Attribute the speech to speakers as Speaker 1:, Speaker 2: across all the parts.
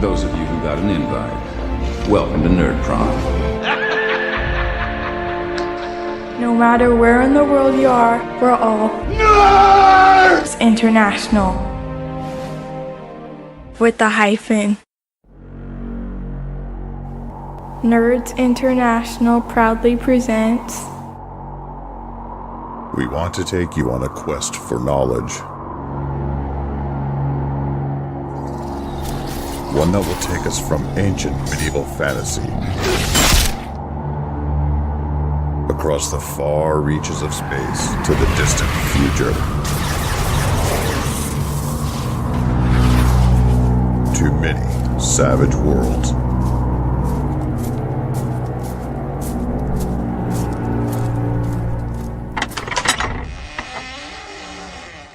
Speaker 1: Those of you who got an invite, welcome to Nerd Prom.
Speaker 2: No matter where in the world you are, we're all Nerds International. With the hyphen. Nerds International proudly presents.
Speaker 3: We want to take you on a quest for knowledge. One that will take us from ancient medieval fantasy across the far reaches of space to the distant future. To many savage worlds.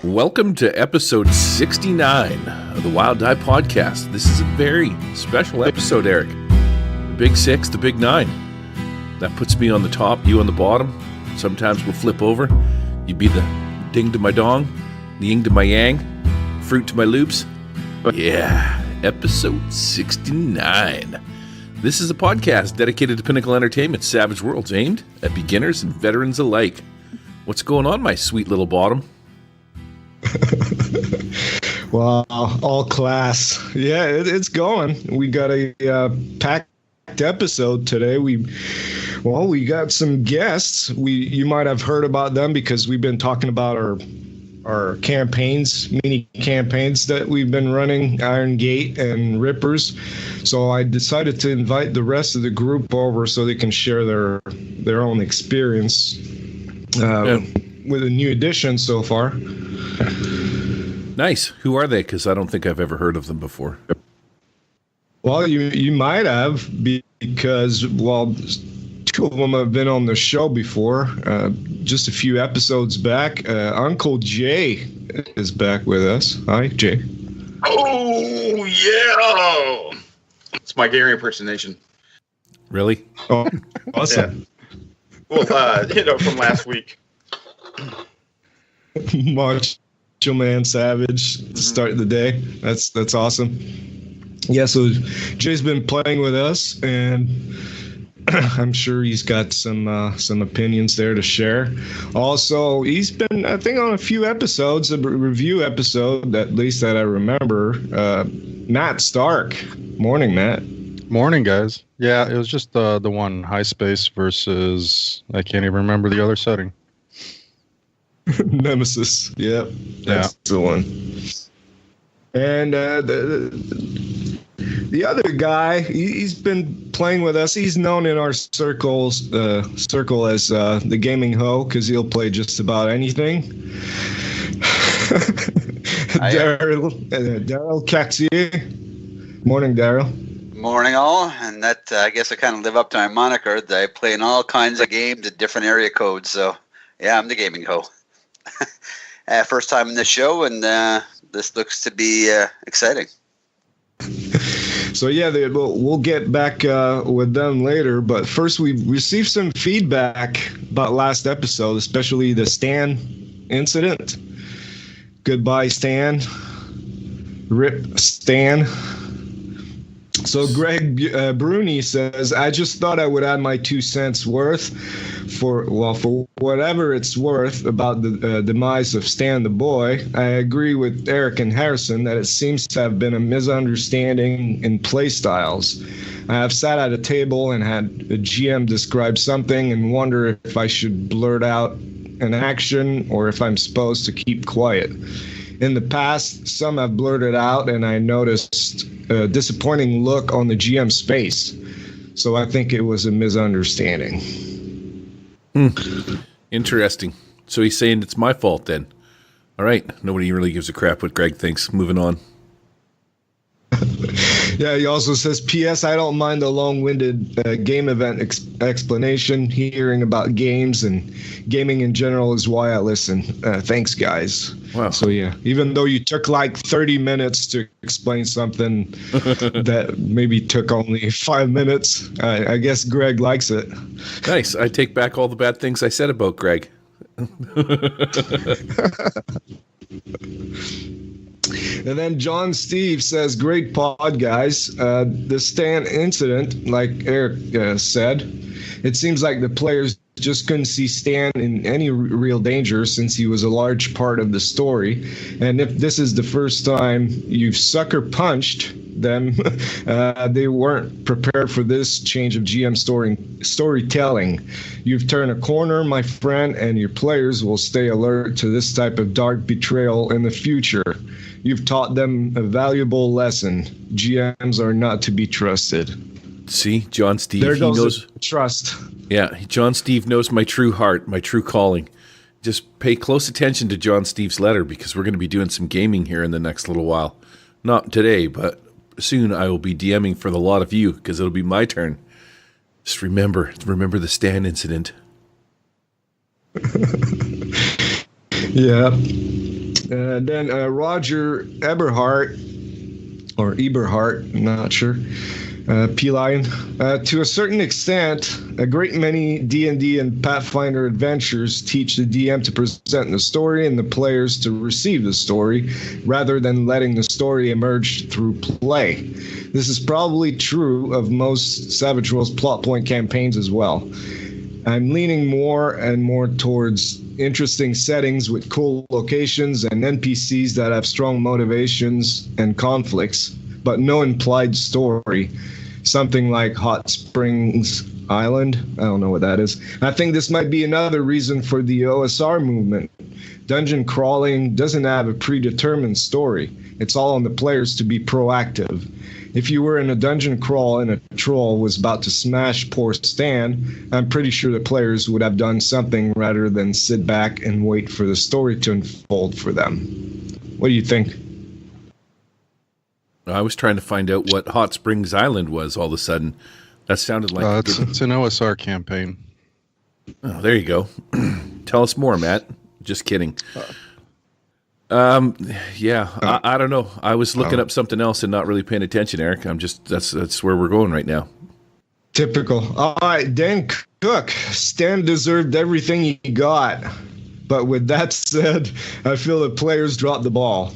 Speaker 4: Welcome to episode 69 of the Wild Die Podcast. This is a very special episode, Eric. The Big Six, the Big Nine. That puts me on the top, you on the bottom. Sometimes we'll flip over. You be the ding to my dong, the yin to my yang, fruit to my loops. Yeah, episode 69. This is a podcast dedicated to Pinnacle Entertainment, Savage Worlds, aimed at beginners and veterans alike. What's going on, my sweet little bottom?
Speaker 5: Wow, all class. Yeah, it's going. We got a packed episode today. We got some guests. You might have heard about them because we've been talking about our campaigns, mini campaigns that we've been running, Irongate and Rippers. So I decided to invite the rest of the group over so they can share their own experience with a new edition so far.
Speaker 4: Nice. Who are they? Because I don't think I've ever heard of them before.
Speaker 5: Well, you might have, because, two of them have been on the show before, just a few episodes back. Uncle Jay is back with us. Hi, Jay.
Speaker 6: Oh, yeah! It's my Gary impersonation.
Speaker 4: Really?
Speaker 5: Oh, awesome.
Speaker 6: Yeah. Well, from last week.
Speaker 5: Macho Man Savage to start the day. That's awesome. Yeah, so Jay's been playing with us, and I'm sure he's got some opinions there to share. Also, he's been, I think, on a few episodes, a review episode, at least that I remember. Matt Stark. Morning, Matt.
Speaker 7: Morning, guys. Yeah, it was just the one, High Space versus, I can't even remember the other setting.
Speaker 5: Nemesis. Yep, that's the one. And the other guy, he's been playing with us. He's known in our circle as the Gaming Ho, because he'll play just about anything. Daryl Caxier. Morning, Daryl.
Speaker 8: Morning, all. And that, I guess I kind of live up to my moniker that I play in all kinds of games at different area codes. So, yeah, I'm the Gaming Ho. First time in this show, and this looks to be exciting.
Speaker 5: So yeah, we'll get back with them later. But first, we've received some feedback about last episode, especially the Stan incident. Goodbye, Stan. Rip Stan. So Greg Bruni says, I just thought I would add my 2 cents worth for whatever it's worth about the demise of Stan the Boy. I agree with Eric and Harrison that it seems to have been a misunderstanding in play styles. I have sat at a table and had a GM describe something and wonder if I should blurt out an action or if I'm supposed to keep quiet. In the past, some have blurted out, and I noticed a disappointing look on the GM's face. So I think it was a misunderstanding.
Speaker 4: Interesting. So he's saying it's my fault then. All right. Nobody really gives a crap what Greg thinks. Moving on.
Speaker 5: Yeah, he also says, P.S. I don't mind the long-winded game event explanation. Hearing about games and gaming in general is why I listen. Thanks, guys.
Speaker 4: Wow.
Speaker 5: So, yeah, even though you took like 30 minutes to explain something that maybe took only 5 minutes, I guess Greg likes it.
Speaker 4: Nice. I take back all the bad things I said about Greg.
Speaker 5: And then John Steve says, great pod, guys. The Stan incident, like Eric said, it seems like the players just couldn't see Stan in any real danger since he was a large part of the story. And if this is the first time you've sucker punched them, they weren't prepared for this change of GM storytelling. You've turned a corner, my friend, and your players will stay alert to this type of dark betrayal in the future. You've taught them a valuable lesson. GMs are not to be trusted.
Speaker 4: See, John Steve,
Speaker 5: there
Speaker 4: he
Speaker 5: goes
Speaker 4: knows
Speaker 5: trust.
Speaker 4: Yeah, John Steve knows my true heart, my true calling. Just pay close attention to John Steve's letter because we're going to be doing some gaming here in the next little while. Not today, but soon I will be DMing for the lot of you because it'll be my turn. Just remember the Stan incident.
Speaker 5: Yeah. Then Roger Eberhardt, or Eberhardt, I'm not sure. P-Line. To a certain extent, a great many D&D and Pathfinder adventures teach the DM to present the story and the players to receive the story, rather than letting the story emerge through play. This is probably true of most Savage Worlds plot point campaigns as well. I'm leaning more and more towards interesting settings with cool locations and NPCs that have strong motivations and conflicts, but no implied story. Something like Hot Springs Island. I don't know what that is. I think this might be another reason for the OSR movement. Dungeon crawling doesn't have a predetermined story. It's all on the players to be proactive. If you were in a dungeon crawl and a troll was about to smash poor Stan, I'm pretty sure the players would have done something rather than sit back and wait for the story to unfold for them. What do you think?
Speaker 4: I was trying to find out what Hot Springs Island was all of a sudden. That sounded like...
Speaker 7: it's an OSR campaign.
Speaker 4: Oh, there you go. Tell us more, Matt. Just kidding. Yeah, I don't know. I was looking up something else and not really paying attention, Eric. That's where we're going right now.
Speaker 5: Typical. All right, Dan Cook. Stan deserved everything he got. But with that said, I feel the players dropped the ball.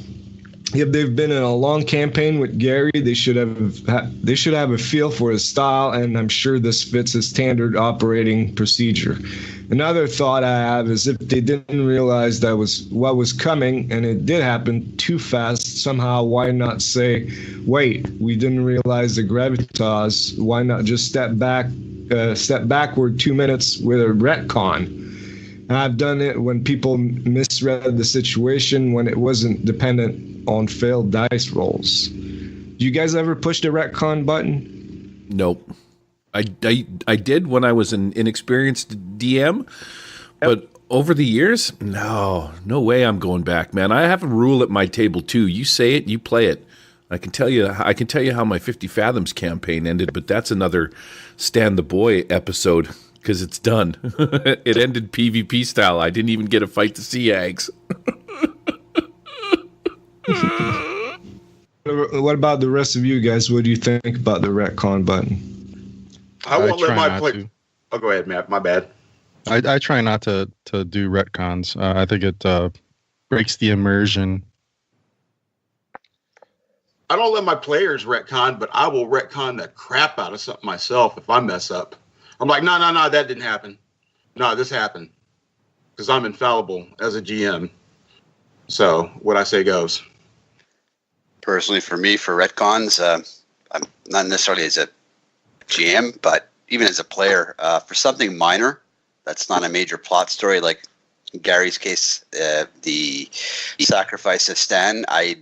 Speaker 5: If they've been in a long campaign with Gary, they should have a feel for his style, and I'm sure this fits his standard operating procedure. Another thought I have is if they didn't realize that was what was coming, and it did happen too fast, somehow why not say, wait, we didn't realize the gravitas, why not just step backward 2 minutes with a retcon? I've done it when people misread the situation when it wasn't dependent on failed dice rolls. Do you guys ever push the retcon button?
Speaker 4: Nope. I did when I was an inexperienced DM, but over the years, no way I'm going back, man. I have a rule at my table too. You say it, you play it. I can tell you how my 50 Fathoms campaign ended, but that's another Stan the Boy episode because it's done. It ended PvP style. I didn't even get a fight to sea eggs.
Speaker 5: What about the rest of you guys? What do you think about the retcon button?
Speaker 6: I won't let my play. Oh, go ahead, Matt. My bad.
Speaker 7: I try not to do retcons. I think it breaks the immersion.
Speaker 6: I don't let my players retcon, but I will retcon the crap out of something myself if I mess up. I'm like, no, that didn't happen. No, this happened. Because I'm infallible as a GM. So what I say goes.
Speaker 8: Personally, for me, for retcons, I'm not necessarily as a GM, but even as a player, for something minor, that's not a major plot story, like in Gary's case, the sacrifice of Stan, I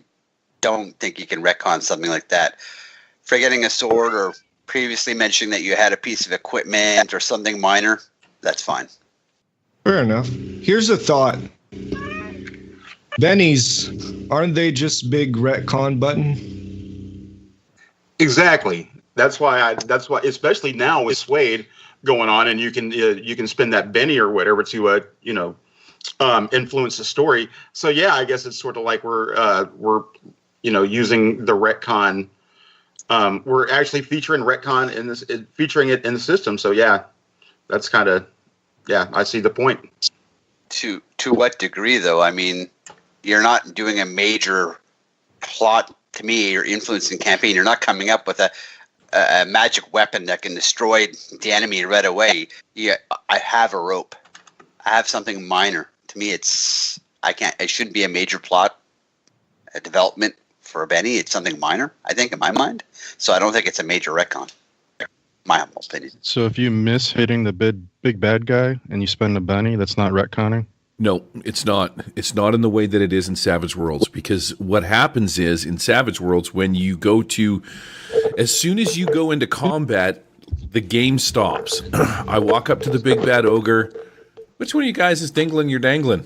Speaker 8: don't think you can retcon something like that. Forgetting a sword or previously mentioning that you had a piece of equipment or something minor, that's fine.
Speaker 5: Fair enough. Here's a thought. Bennies, aren't they just big retcon button?
Speaker 6: Exactly. That's why, especially now with SWADE going on, and you can spend that Benny or whatever to influence the story. So yeah, I guess it's sort of like we're using the retcon. We're actually featuring retcon featuring it in the system. So yeah, that's kind of, I see the point.
Speaker 8: To what degree, though? I mean, you're not doing a major plot to me or influencing campaign. You're not coming up with a magic weapon that can destroy the enemy right away. I have a rope. I have something minor. To me, it shouldn't be a major plot development for Benny. It's something minor, I think, in my mind. So I don't think it's a major retcon. My humble opinion.
Speaker 7: So if you miss hitting the big bad guy and you spend a Benny, that's not retconning?
Speaker 4: No, it's not. It's not in the way that it is in Savage Worlds, because what happens is in Savage Worlds, when you go to, as soon as you go into combat, the game stops. I walk up to the big bad ogre. Which one of you guys is dingling your dangling?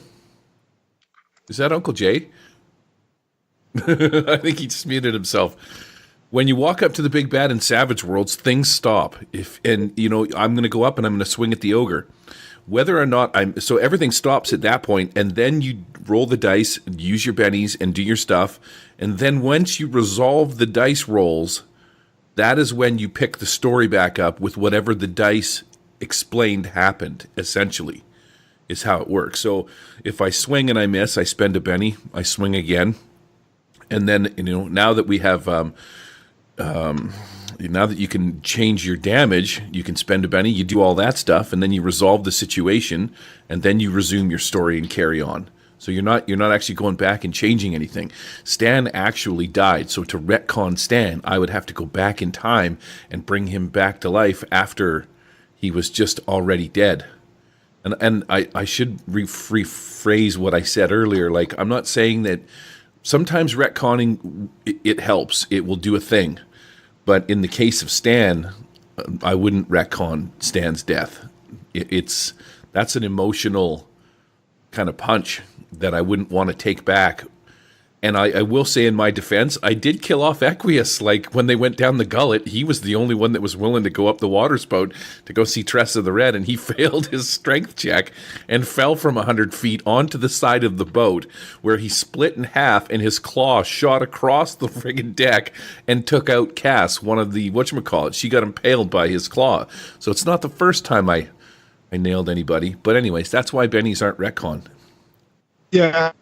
Speaker 4: Is that Uncle Jay? I think he just muted himself. When you walk up to the big bad in Savage Worlds, things stop. I'm going to go up and I'm going to swing at the ogre. Whether or not so everything stops at that point, and then you roll the dice, use your bennies, and do your stuff. And then once you resolve the dice rolls, that is when you pick the story back up with whatever the dice explained happened, essentially, is how it works. So if I swing and I miss, I spend a benny, I swing again. And then, now that we have, now that you can change your damage, you can spend a benny, you do all that stuff, and then you resolve the situation, and then you resume your story and carry on. So you're not actually going back and changing anything. Stan actually died, so to retcon Stan, I would have to go back in time and bring him back to life after he was just already dead. And I should rephrase what I said earlier. Like, I'm not saying that sometimes retconning, it helps. It will do a thing. But in the case of Stan, I wouldn't retcon Stan's death. That's an emotional kind of punch that I wouldn't want to take back. And I will say in my defense, I did kill off Equius. Like, when they went down the gullet, he was the only one that was willing to go up the water spout to go see Tressa the Red, and he failed his strength check and fell from 100 feet onto the side of the boat, where he split in half and his claw shot across the friggin' deck and took out Cass, one of the, whatchamacallit. She got impaled by his claw. So it's not the first time I nailed anybody. But anyways, that's why bennies aren't retcon.
Speaker 5: Yeah,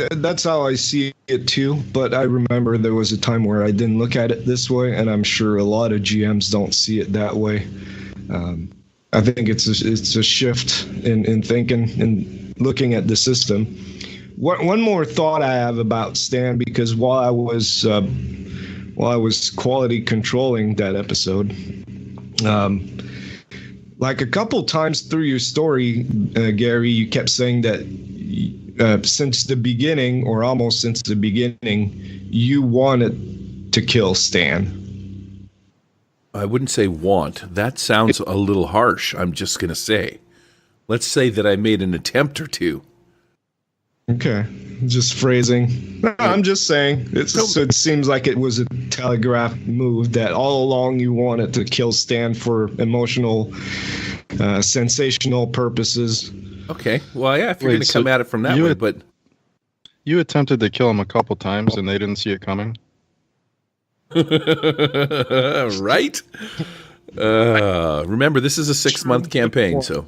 Speaker 5: that's how I see it too. But I remember there was a time where I didn't look at it this way, and I'm sure a lot of GMs don't see it that way. I think it's a shift in thinking and looking at the system. One more thought I have about Stan, because while I was quality controlling that episode, like a couple times through your story, Gary, you kept saying that. Since the beginning, or almost since the beginning, you wanted to kill Stan.
Speaker 4: I wouldn't say want. That sounds a little harsh, I'm just going to say. Let's say that I made an attempt or two.
Speaker 5: Okay. Just phrasing. No, I'm just saying. It seems like it was a telegraph move that all along you wanted to kill Stan for emotional, sensational purposes.
Speaker 4: Okay. Well, yeah, if you're going to come at it from that way, but...
Speaker 7: You attempted to kill him a couple times and they didn't see it coming.
Speaker 4: Right? Remember, this is a 6-month campaign, so...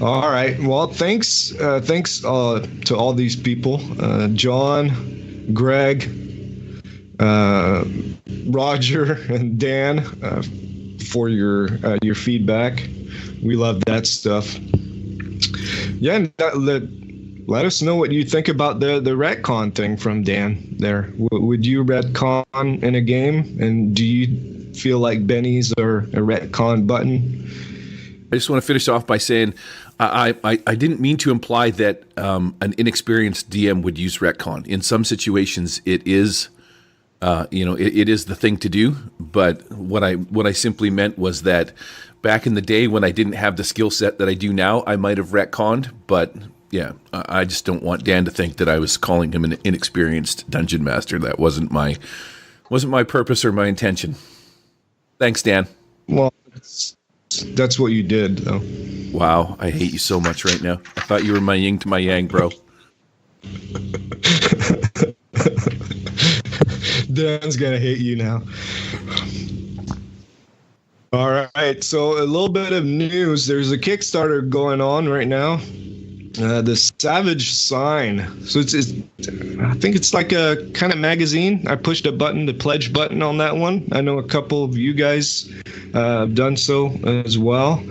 Speaker 5: All right. Well, thanks to all these people. John, Greg, Roger, and Dan, for your feedback. We love that stuff. Yeah, and let us know what you think about the retcon thing from Dan there. Would you retcon in a game? And do you feel like bennies are a retcon button?
Speaker 4: I just want to finish off by saying I didn't mean to imply that an inexperienced DM would use retcon. In some situations, it is, it is the thing to do. But what I simply meant was that back in the day when I didn't have the skill set that I do now, I might have retconned. But yeah, I just don't want Dan to think that I was calling him an inexperienced dungeon master. That wasn't my purpose or my intention. Thanks, Dan.
Speaker 5: Well, that's what you did, though.
Speaker 4: Wow, I hate you so much right now. I thought you were my yin to my yang, bro.
Speaker 5: Dan's gonna hate you now. All right, so a little bit of news. There's a Kickstarter going on right now. The Savage Sign. So it's I think it's like a kind of magazine. I pushed a button, the pledge button on that one. I know a couple of you guys have done so as well.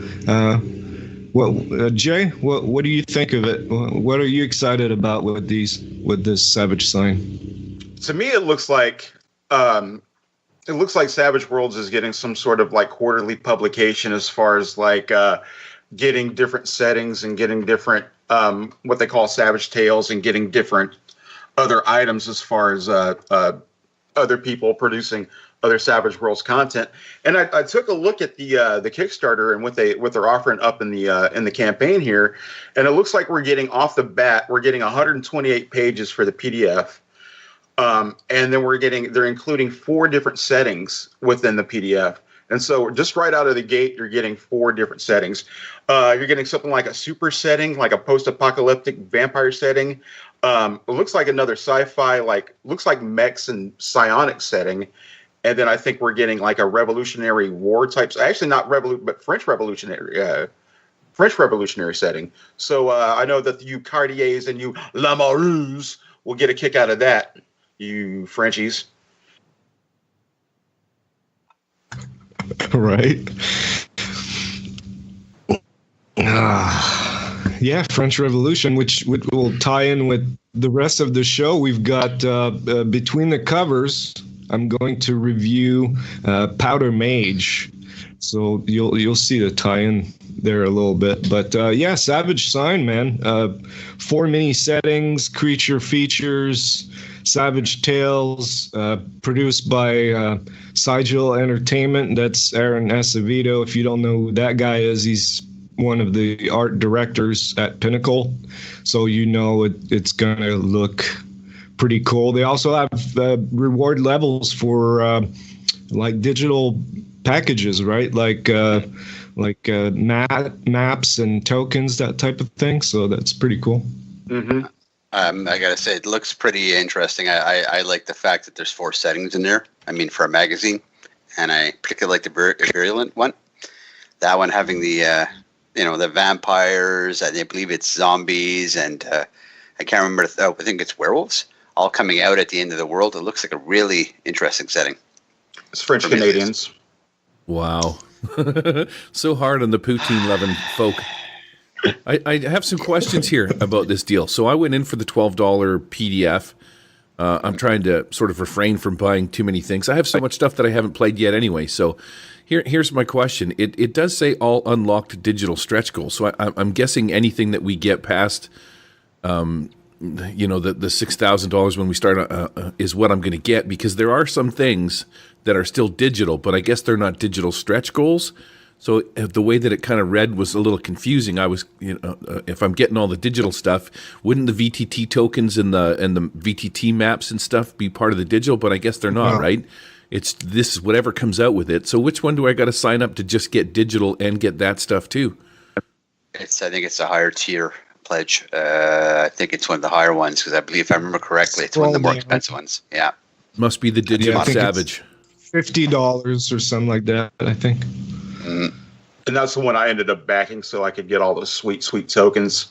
Speaker 5: Jay, what do you think of it? What are you excited about with this Savage Sign?
Speaker 6: To me, it looks like Savage Worlds is getting some sort of like quarterly publication as far as like getting different settings and getting different what they call Savage Tales and getting different other items as far as other people producing other Savage Worlds content. And I took a look at the Kickstarter and what they're offering up in the campaign here, and it looks like we're getting 128 pages for the PDF. And then they're including 4 different settings within the PDF. And so just right out of the gate, you're getting 4 different settings. You're getting something like a super setting, like a post-apocalyptic vampire setting. It looks like another sci-fi, looks like mechs and psionic setting. And then I think we're getting like a Revolutionary War type, actually not but French Revolutionary setting. So I know that you Cartiers and you Lamoureux will get a kick out of that, you Frenchies.
Speaker 5: Right. Yeah, French Revolution, which will tie in with the rest of the show. We've got between the covers, I'm going to review Powder Mage, so you'll see the tie-in there a little bit. But yeah, Savage Sign, man. 4 mini settings, creature features, Savage Tales, produced by Sigil Entertainment. That's Aaron Acevedo. If you don't know who that guy is, he's one of the art directors at Pinnacle, so you know it's gonna look pretty cool. They also have reward levels for like digital packages, right? Like maps and tokens, that type of thing. So that's pretty cool.
Speaker 6: Mm-hmm.
Speaker 8: I gotta say, it looks pretty interesting. I like the fact that there's 4 settings in there. I mean, for a magazine, and I particularly like the virulent one. That one having the the vampires. I believe it's zombies, and I can't remember. I think it's werewolves all coming out at the end of the world. It looks like a really interesting setting.
Speaker 6: It's French Canadians.
Speaker 4: Wow. So hard on the poutine-loving folk. I have some questions here about this deal. So I went in for the $12 PDF. I'm trying to sort of refrain from buying too many things. I have so much stuff that I haven't played yet anyway. So here's my question. It does say all unlocked digital stretch goals. So I'm guessing anything that we get past, the $6,000 when we start is what I'm going to get, because there are some things that are still digital, but I guess they're not digital stretch goals. So the way that it kind of read was a little confusing. I was, if I'm getting all the digital stuff, wouldn't the VTT tokens and the VTT maps and stuff be part of the digital? But I guess they're not, right? This is whatever comes out with it. So which one do I got to sign up to just get digital and get that stuff too?
Speaker 8: I think it's a higher tier pledge. I think it's one of the higher ones, because I believe, if I remember correctly, it's one of the more expensive ones. Yeah,
Speaker 4: must be the digital Savage.
Speaker 5: $50 or something like that, I think.
Speaker 6: And that's the one I ended up backing, so I could get all the sweet tokens.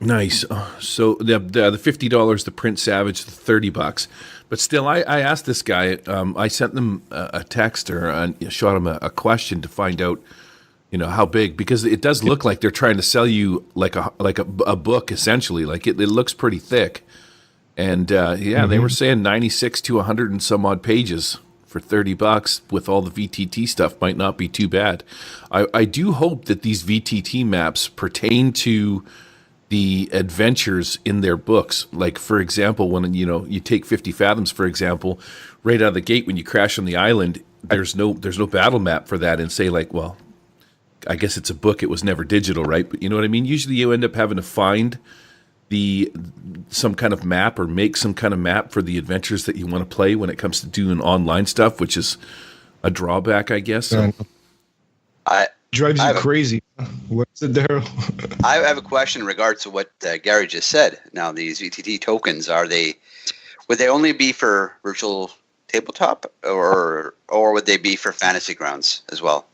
Speaker 4: Nice. So the $50, the print Savage, the $30. But still, I asked this guy. I sent them a text or shot him a question to find out, how big, because it does look like they're trying to sell you like a book essentially. Like it looks pretty thick, and they were saying 96 to 100 and some odd pages for $30 with all the VTT stuff might not be too bad. I do hope that these VTT maps pertain to the adventures in their books. Like, for example, when you take 50 Fathoms, for example, right out of the gate when you crash on the island, there's no battle map for that, and say like, well, I guess it's a book, it was never digital, right? But you know what I mean? Usually you end up having to find some kind of map or make some kind of map for the adventures that you want to play when it comes to doing online stuff, which is a drawback, I guess. So.
Speaker 5: Drives you crazy. What's it, Daryl?
Speaker 8: I have a question in regards to what Gary just said. Now, these VTT tokens, would they only be for virtual tabletop, or would they be for Fantasy Grounds as well?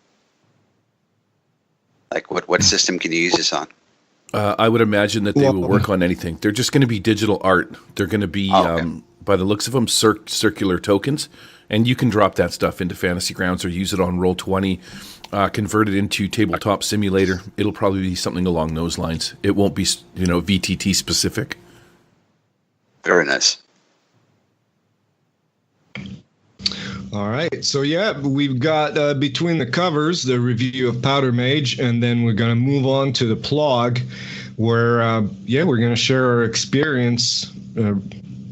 Speaker 8: Like, what system can you use this on?
Speaker 4: I would imagine that they will work on anything. They're just going to be digital art. They're going to be, by the looks of them, circular tokens, and you can drop that stuff into Fantasy Grounds or use it on Roll20, convert it into Tabletop Simulator. It'll probably be something along those lines. It won't be, VTT specific.
Speaker 8: Very nice.
Speaker 5: All right. So, we've got between the covers, the review of Powder Mage, and then we're going to move on to the plug where, we're going to share our experience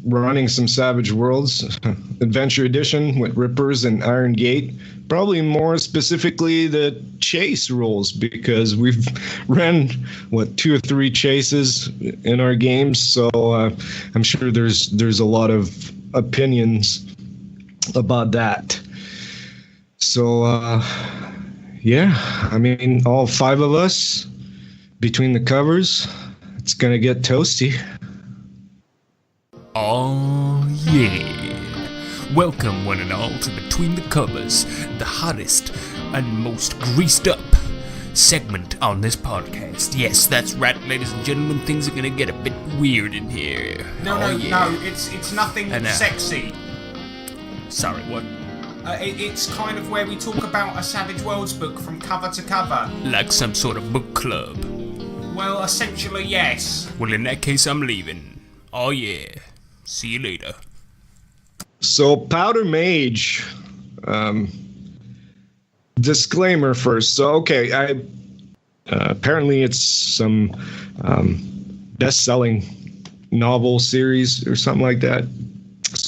Speaker 5: running some Savage Worlds Adventure Edition with Rippers and Irongate. Probably more specifically the chase rules, because we've ran, 2 or 3 chases in our games. So I'm sure there's a lot of opinions about that. So all 5 of us between the covers, it's gonna get toasty.
Speaker 9: Oh yeah. Welcome one and all to Between the Covers, the hottest and most greased up segment on this podcast. Yes, that's right, ladies and gentlemen, things are gonna get a bit weird in here.
Speaker 10: No, it's nothing sexy.
Speaker 9: Sorry, what?
Speaker 10: It's kind of where we talk about a Savage Worlds book from cover to cover.
Speaker 9: Like some sort of book club.
Speaker 10: Well, essentially, yes.
Speaker 9: Well, in that case, I'm leaving. Oh yeah. See you later.
Speaker 5: So, Powder Mage. Disclaimer first. So, apparently it's some best-selling novel series or something like that.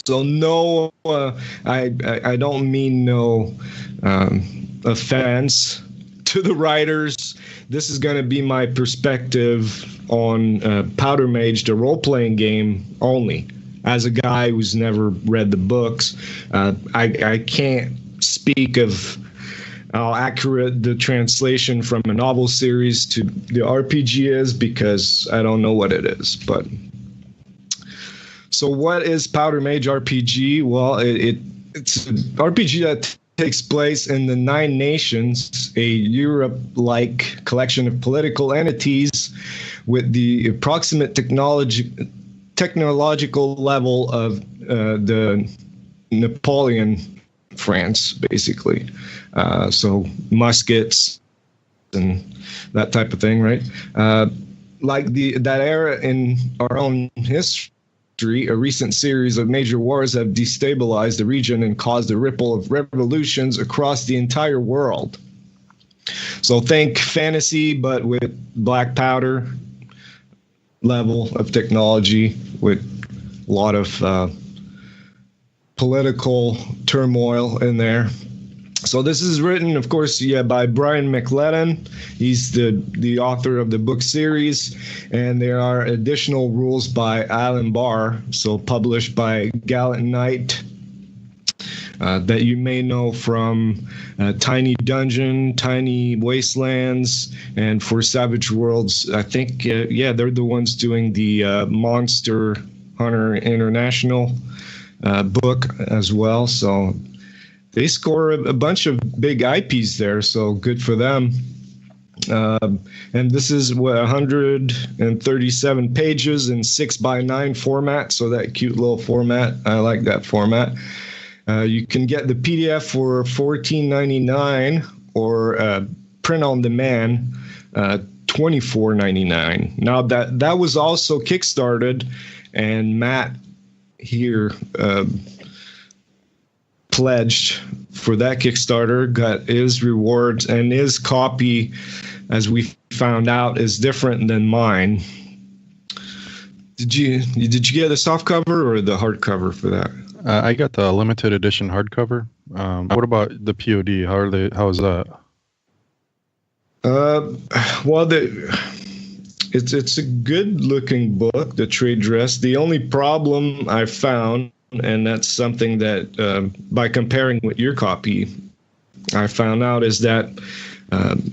Speaker 5: So no, I don't mean no offense to the writers. This is going to be my perspective on Powder Mage, the role-playing game only. As a guy who's never read the books, I can't speak of how accurate the translation from a novel series to the RPG is, because I don't know what it is. But so what is Powder Mage RPG? Well, it's an RPG that takes place in the 9 Nations, a Europe-like collection of political entities with the approximate technological level of the Napoleon France, basically. So muskets and that type of thing, right? Like that era in our own history, a recent series of major wars have destabilized the region and caused a ripple of revolutions across the entire world. So think fantasy, but with black powder level of technology, with a lot of political turmoil in there. So this is written, of course, by Brian McLennan. He's the author of the book series, and there are additional rules by Alan Barr, so published by Gallant Knight, that you may know from Tiny Dungeon, Tiny Wastelands, and for Savage Worlds, I think, they're the ones doing the Monster Hunter International book as well. So they score a bunch of big IPs there, so good for them. And this is 137 pages in 6x9 format, so that cute little format. I like that format. You can get the PDF for $14.99 or print on demand, $24.99. Now that was also kickstarted, and Matt here pledged for that Kickstarter, got his rewards, and his copy, as we found out, is different than mine. Did you get the soft cover or the hardcover for that?
Speaker 7: I got the limited edition hardcover. What about the POD? How is that?
Speaker 5: Well, it's a good looking book, the trade dress. The only problem I found, and that's something that by comparing with your copy, I found out, is that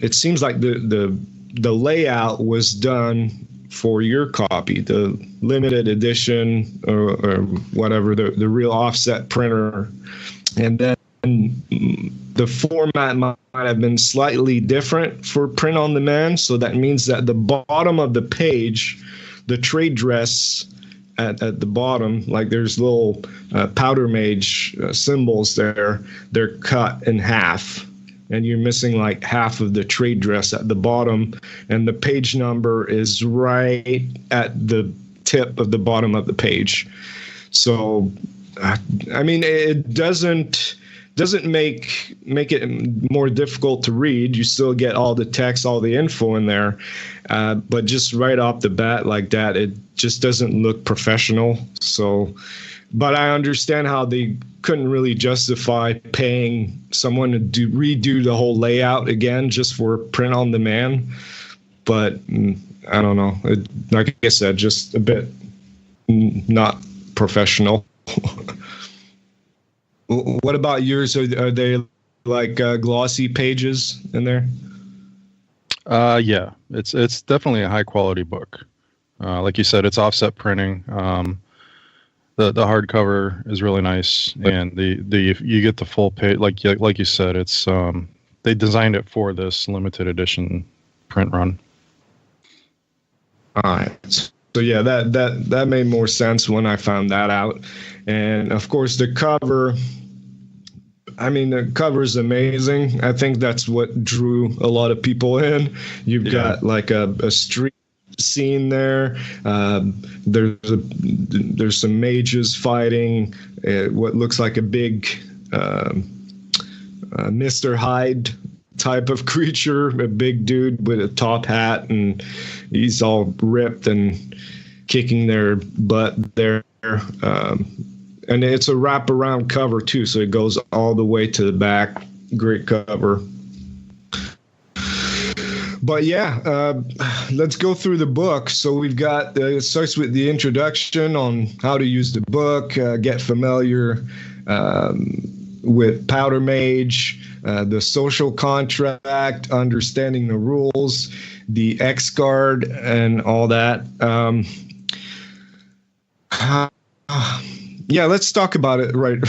Speaker 5: it seems like the layout was done for your copy, the limited edition or whatever, the real offset printer. And then the format might have been slightly different for print on demand. So that means that the bottom of the page, the trade dress at the bottom, like there's little Powder Mage symbols there, they're cut in half. And you're missing like half of the trade dress at the bottom. And the page number is right at the tip of the bottom of the page. So, I mean, it doesn't make it more difficult to read. You still get all the text, all the info in there. But just right off the bat like that, it just doesn't look professional. So, but I understand how they couldn't really justify paying someone to redo the whole layout again just for print on demand. But I don't know. Like I said, just a bit not professional. What about yours? Are they like glossy pages in there?
Speaker 7: Yeah, it's definitely a high quality book. Like you said, it's offset printing. The hardcover is really nice, and the you get the full page. Like you said, it's they designed it for this limited edition print run.
Speaker 5: All right. So yeah, that made more sense when I found that out. And of course the cover, I mean, the cover is amazing. I think that's what drew a lot of people in. You've got like a street scene there. There's some mages fighting what looks like a big Mr. Hyde type of creature, a big dude with a top hat, and he's all ripped and kicking their butt there. And it's a wraparound cover too, so it goes all the way to the back. Great cover. But yeah, let's go through the book. So we've got, it starts with the introduction on how to use the book, get familiar with Powder Mage, the social contract, understanding the rules, the X card, and all that. Yeah, let's talk about it right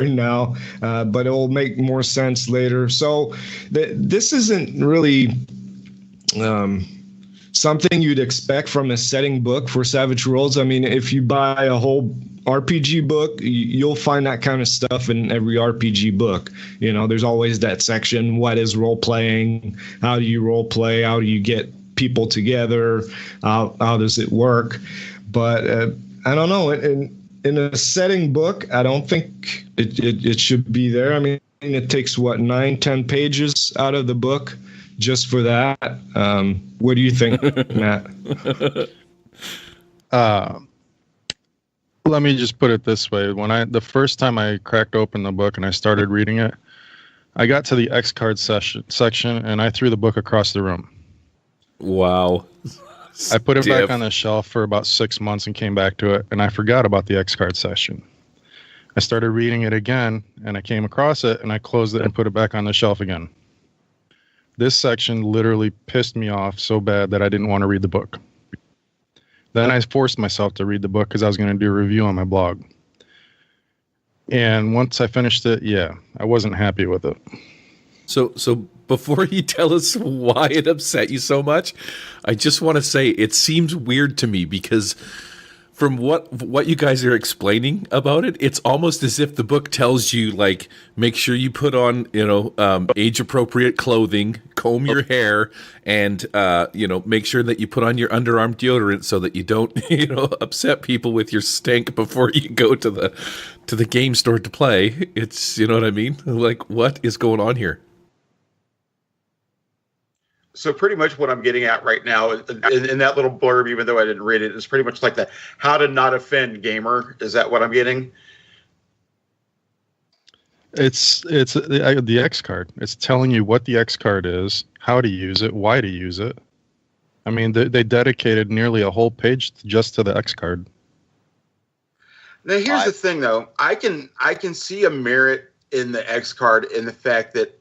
Speaker 5: now, but it will make more sense later. So this isn't really something you'd expect from a setting book for Savage Worlds. I mean, if you buy a whole RPG book, you'll find that kind of stuff in every RPG book. You know, there's always that section, what is role playing? How do you role play? How do you get people together? How does it work? But I don't know. In a setting book, I don't think it should be there. I mean, it takes, 9-10 pages out of the book just for that. What do you think, Matt?
Speaker 7: Let me just put it this way. The first time I cracked open the book and I started reading it, I got to the X card section and I threw the book across the room.
Speaker 4: Wow.
Speaker 7: I put it back on the shelf for about 6 months and came back to it, and I forgot about the X card section. I started reading it again, and I came across it, and I closed it and put it back on the shelf again. This section literally pissed me off so bad that I didn't want to read the book. Then I forced myself to read the book because I was going to do a review on my blog. And once I finished it, yeah, I wasn't happy with it.
Speaker 4: So before you tell us why it upset you so much, I just want to say it seems weird to me because from what you guys are explaining about it, it's almost as if the book tells you, like, make sure you put on, age-appropriate clothing, comb your hair, and, make sure that you put on your underarm deodorant so that you don't, upset people with your stink before you go to the game store to play. It's, you know what I mean? Like, what is going on here?
Speaker 6: So pretty much what I'm getting at right now in that little blurb, even though I didn't read it, is pretty much like the how to not offend gamer. Is that what I'm getting?
Speaker 7: It's the X card. It's telling you what the X card is, how to use it, why to use it. I mean, they dedicated nearly a whole page just to the X card.
Speaker 6: Now here's the thing, though. I can see a merit in the X card in the fact that,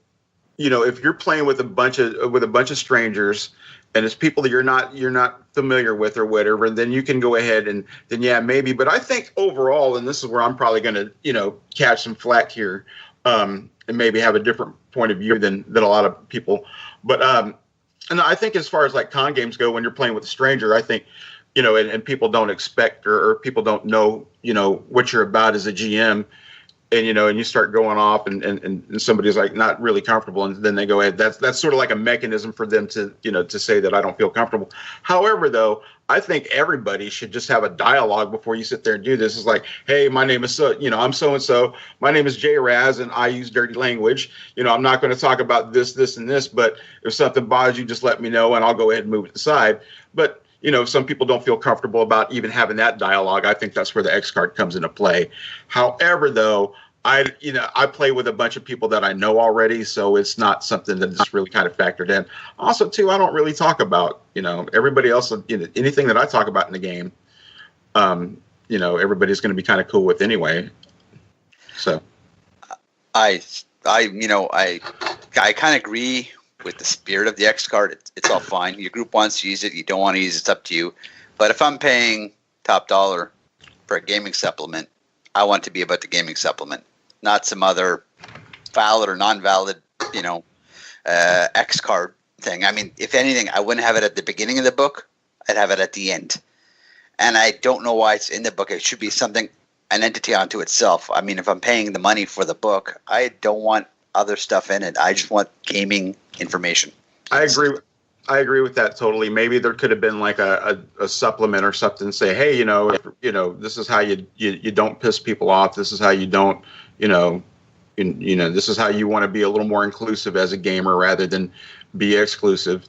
Speaker 6: if you're playing with a bunch of strangers and it's people that you're not familiar with or whatever, then you can go ahead and then, yeah, maybe. But I think overall, and this is where I'm probably going to, catch some flack here, and maybe have a different point of view than a lot of people. But and I think as far as like con games go, when you're playing with a stranger, I think, you know, and people don't expect or people don't know, you know, what you're about as a GM. And, you know, and you start going off and somebody's like not really comfortable. And then they go ahead. That's sort of like a mechanism for them to, you know, to say that I don't feel comfortable. However, though, I think everybody should just have a dialogue before you sit there and do this. It's like, hey, my name is so, you know, I'm so-and-so. My name is J Raz and I use dirty language. You know, I'm not going to talk about this, and this, but if something bothers you, just let me know and I'll go ahead and move it aside. But, you know, some people don't feel comfortable about even having that dialogue. I think that's where the X card comes into play. However, though, I play with a bunch of people that I know already, so it's not something that's really kind of factored in. Also, too, I don't really talk about, you know, everybody else, you know, anything that I talk about in the game, you know, everybody's going to be kind of cool with anyway. So, I kind of agree with the spirit of the X card. It's all fine. Your group wants to use it. You don't want to use it. It's up to you. But if I'm paying top dollar for a gaming supplement, I want it to be about the gaming supplement, not some other valid or non-valid, you know, X card thing. I mean, if anything, I wouldn't have it at the beginning of the book. I'd have it at the end. And I don't know why it's in the book. It should be something, an entity unto itself. I mean, if I'm paying the money for the book, I don't want other stuff in it. I just want gaming information. I agree with that totally. Maybe there could have been like a supplement or something. Say, hey, you know, this is how you don't piss people off. This is how you don't, you know, this is how you want to be a little more inclusive as a gamer rather than be exclusive.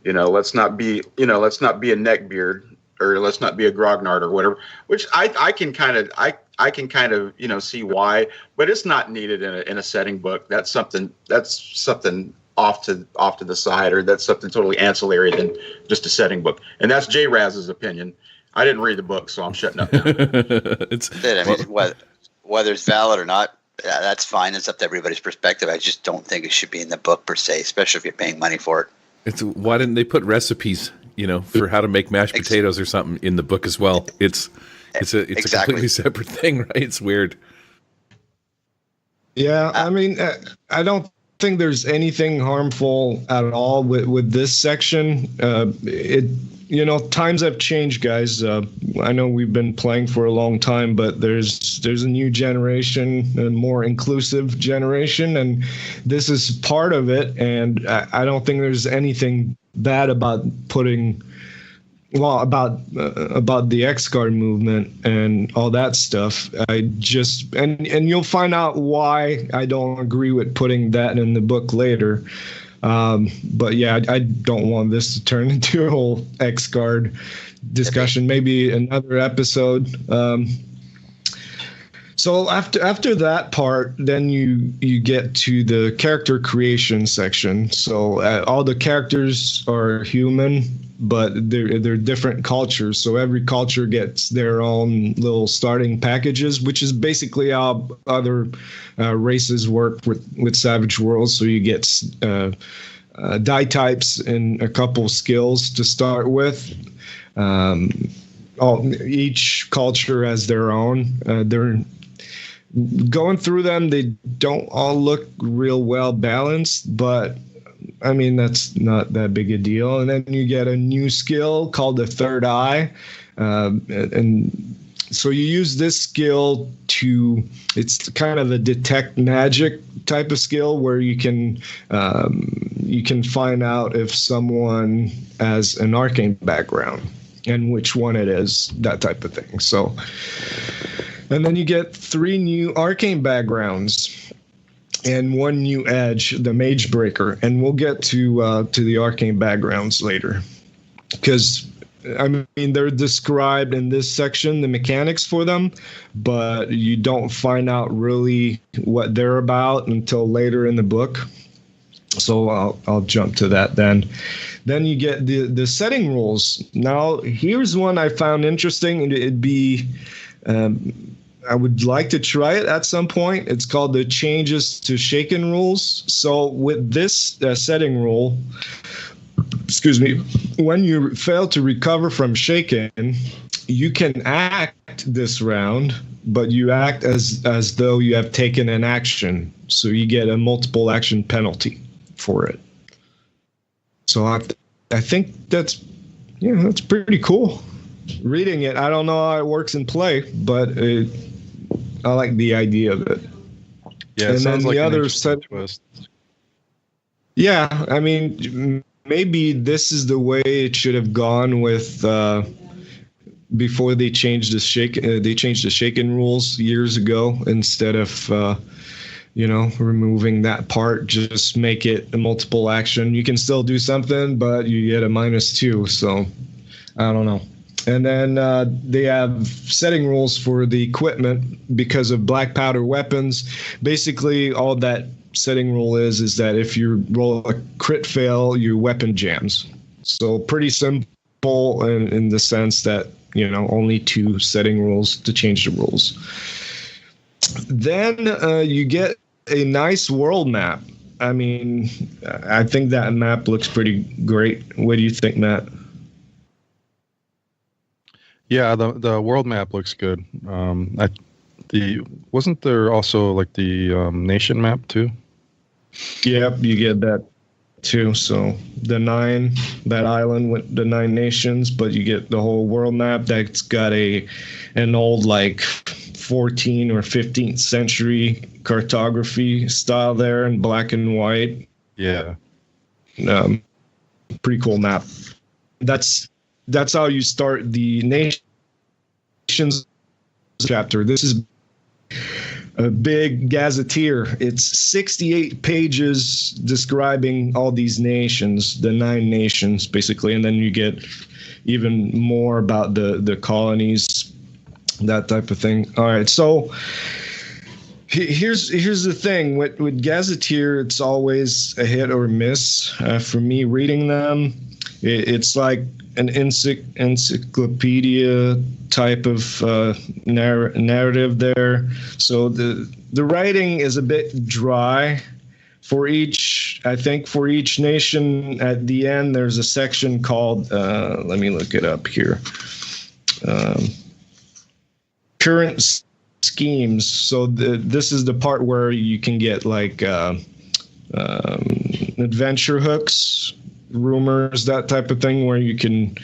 Speaker 6: You know, let's not be a neckbeard or let's not be a grognard or whatever. Which I can kind of you know see why, but it's not needed in a setting book. That's something off to the side, or that's something totally ancillary than just a setting book. And that's J Raz's opinion. I didn't read the book, so I'm shutting up now.
Speaker 8: I mean, whether it's valid or not, that's fine. It's up to everybody's perspective. I just don't think it should be in the book per se, especially if you're paying money for it.
Speaker 4: Why didn't they put recipes, you know, for how to make mashed potatoes or something in the book as well? It's a completely separate thing, right? It's weird.
Speaker 5: Yeah, I mean, I don't think there's anything harmful at all with this section. You know, times have changed, guys. I know we've been playing for a long time, but there's a new generation, a more inclusive generation, and this is part of it. And I don't think there's anything bad about about the X card movement and all that stuff. I just and you'll find out why I don't agree with putting that in the book later. But yeah, I don't want this to turn into a whole X card discussion. Maybe another episode. So after that part, then you get to the character creation section. So all the characters are human, but they're different cultures. So every culture gets their own little starting packages, which is basically how other races work with Savage Worlds. So you get die types and a couple skills to start with. Each culture has their own. They're going through them. They don't all look real well balanced, but I mean, that's not that big a deal. And then you get a new skill called the Third Eye. And so you use this skill it's kind of a detect magic type of skill where you can find out if someone has an arcane background and which one it is, that type of thing. So, and then you get 3 new arcane backgrounds and 1 new edge, the Mage Breaker, and we'll get to the arcane backgrounds later, because I mean they're described in this section, the mechanics for them, but you don't find out really what they're about until later in the book. So I'll jump to that then. Then you get the setting rules. Now here's one I found interesting. It'd be I would like to try it at some point. It's called the changes to shaken rules. So with this setting rule, when you fail to recover from shaken, you can act this round, but you act as though you have taken an action, so you get a multiple action penalty for it. So I think that's pretty cool. Reading it, I don't know how it works in play, but I like the idea of it.
Speaker 7: Yeah, it sounds like an interesting twist.
Speaker 5: Yeah, I mean, maybe this is the way it should have gone with before they changed the shaken rules years ago. Instead of removing that part, just make it a multiple action. You can still do something, but you get a -2. So I don't know. And then they have setting rules for the equipment because of black powder weapons. Basically, all that setting rule is that if you roll a crit fail, your weapon jams. So pretty simple in the sense that, only 2 setting rules to change the rules. Then you get a nice world map. I mean, I think that map looks pretty great. What do you think, Matt?
Speaker 7: Yeah, the world map looks good. Wasn't there also like the nation map too?
Speaker 5: Yep, you get that too. So that island with the 9 nations, but you get the whole world map that's got an old like 14th or 15th century cartography style there in black and white.
Speaker 7: Yeah.
Speaker 5: Pretty cool map. That's how you start the nations chapter. This is a big gazetteer. It's 68 pages describing all these nations, the 9 nations, basically, and then you get even more about the colonies, that type of thing. All right, so here's the thing with gazetteer. It's always a hit or miss for me reading them. It's like an encyclopedia type of narrative there. So the writing is a bit dry for each nation. At the end, there's a section called, let me look it up here, current schemes. So this is the part where you can get like adventure hooks, rumors, that type of thing, where you can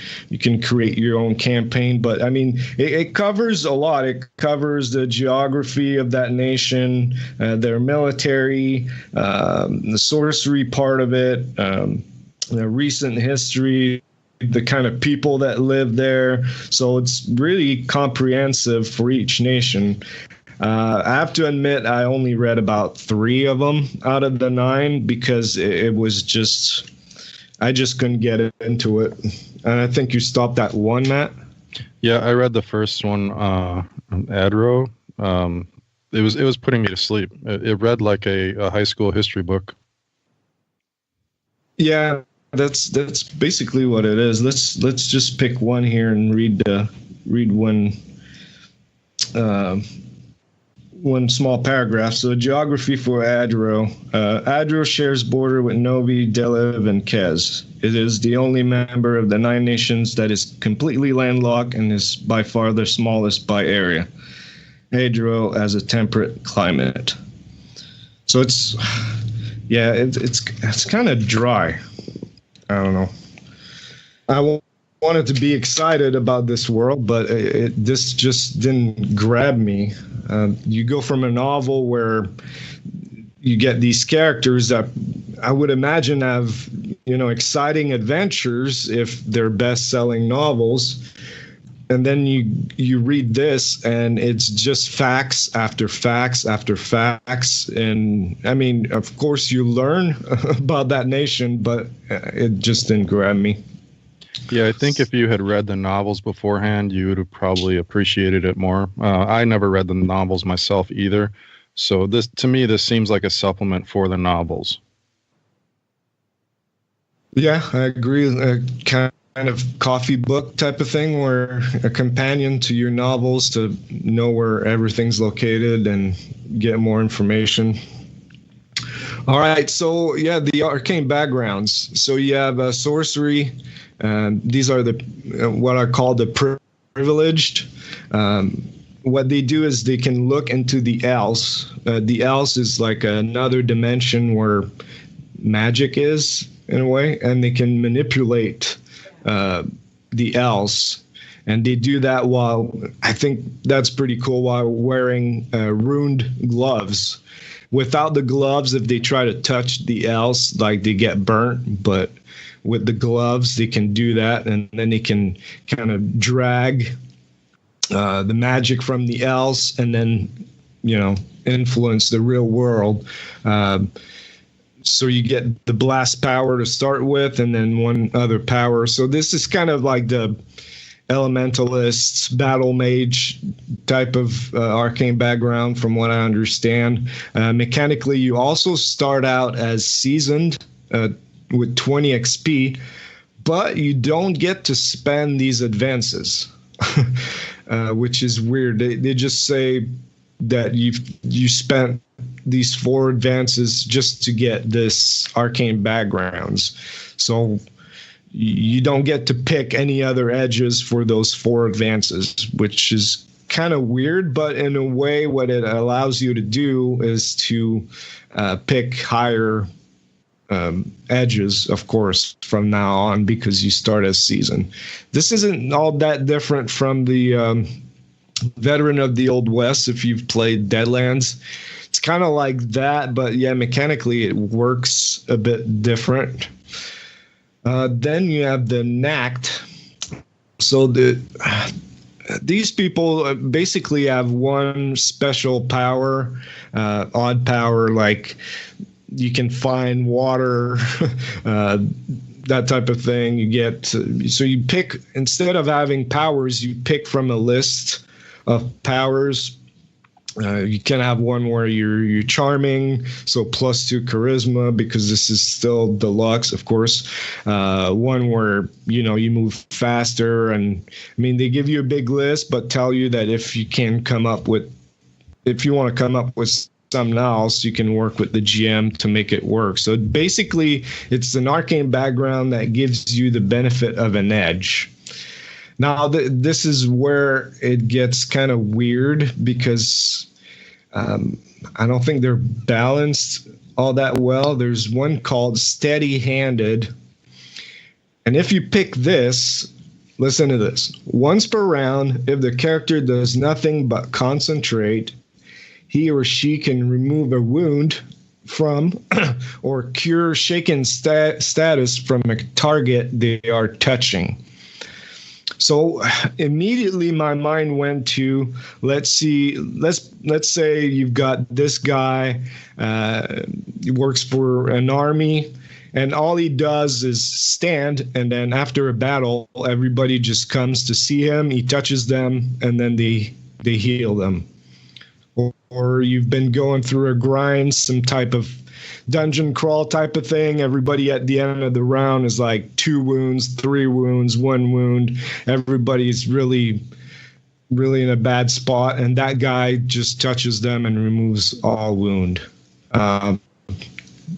Speaker 5: create your own campaign. But I mean, it covers a lot. It covers the geography of that nation, their military, the sorcery part of it, the recent history, the kind of people that live there. So it's really comprehensive for each nation. I have to admit, I only read about 3 of them out of the 9 because it was just, I just couldn't get into it. And I think you stopped at 1, Matt.
Speaker 7: Yeah, I read the first one, Adro. It was putting me to sleep. It read like a high school history book. Yeah, that's basically what it is. Let's just pick one here and read one small paragraph. So geography for Adro. Adro shares border with Novi, Delev, and Kez. It is the only member of the 9 nations that is completely landlocked and is by far the smallest by area. Adro has a temperate climate. So it's kind of dry. I don't know. I wanted to be excited about this world, but this just didn't grab me. You go from a novel where you get these characters that I would imagine have, exciting adventures if they're best-selling novels, and then you read this and it's just facts after facts after facts. And I mean, of course you learn about that nation, but it just didn't grab me. Yeah, I think if you had read the novels beforehand, you would have probably appreciated it more. I never read the novels myself either. So this seems like a supplement for the novels.
Speaker 5: Yeah, I agree. Kind of coffee book type of thing, where a companion to your novels to know where everything's located and get more information. All right, so yeah, the arcane backgrounds. So you have sorcery. These are what are called the privileged. What they do is they can look into the else. The else is like another dimension where magic is, in a way, and they can manipulate the else. And they do that while, I think that's pretty cool, while wearing runed gloves. Without the gloves, if they try to touch the else, like, they get burnt. But with the gloves, they can do that, and then they can kind of drag the magic from the else, and then, influence the real world. So you get the blast power to start with, and then one other power. So this is kind of like the elementalists, battle mage type of arcane background, from what I understand. Mechanically, you also start out as seasoned with 20 XP, but you don't get to spend these advances. Which is weird. They just say that you spent these 4 advances just to get this arcane backgrounds. So you don't get to pick any other edges for those 4 advances, which is kind of weird. But in a way, what it allows you to do is to pick higher edges, of course, from now on, because you start as seasoned. This isn't all that different from the Veteran of the Old West, if you've played Deadlands. It's kind of like that, but yeah, mechanically it works a bit different. Then you have the Knacked. So these people basically have one special power, odd power, like you can find water, that type of thing. You get so you pick, instead of having powers, you pick from a list of powers. You can have one where you're charming, so +2 charisma, because this is still deluxe, of course. One where you move faster, and I mean they give you a big list, but tell you that if you want to come up with something else, you can work with the GM to make it work. So basically, it's an arcane background that gives you the benefit of an edge. Now, this is where it gets kind of weird, because I don't think they're balanced all that well. There's one called Steady-Handed. And if you pick this, listen to this. Once per round, if the character does nothing but concentrate, he or she can remove a wound from or cure shaken status from a target they are touching. So immediately my mind went to, let's say you've got this guy, he works for an army, and all he does is stand, and then after a battle, everybody just comes to see him, he touches them, and then they heal them. Or you've been going through a grind, some type of dungeon crawl type of thing. Everybody at the end of the round is like 2 wounds, 3 wounds, 1 wound. Everybody's really, really in a bad spot, and that guy just touches them and removes all wound.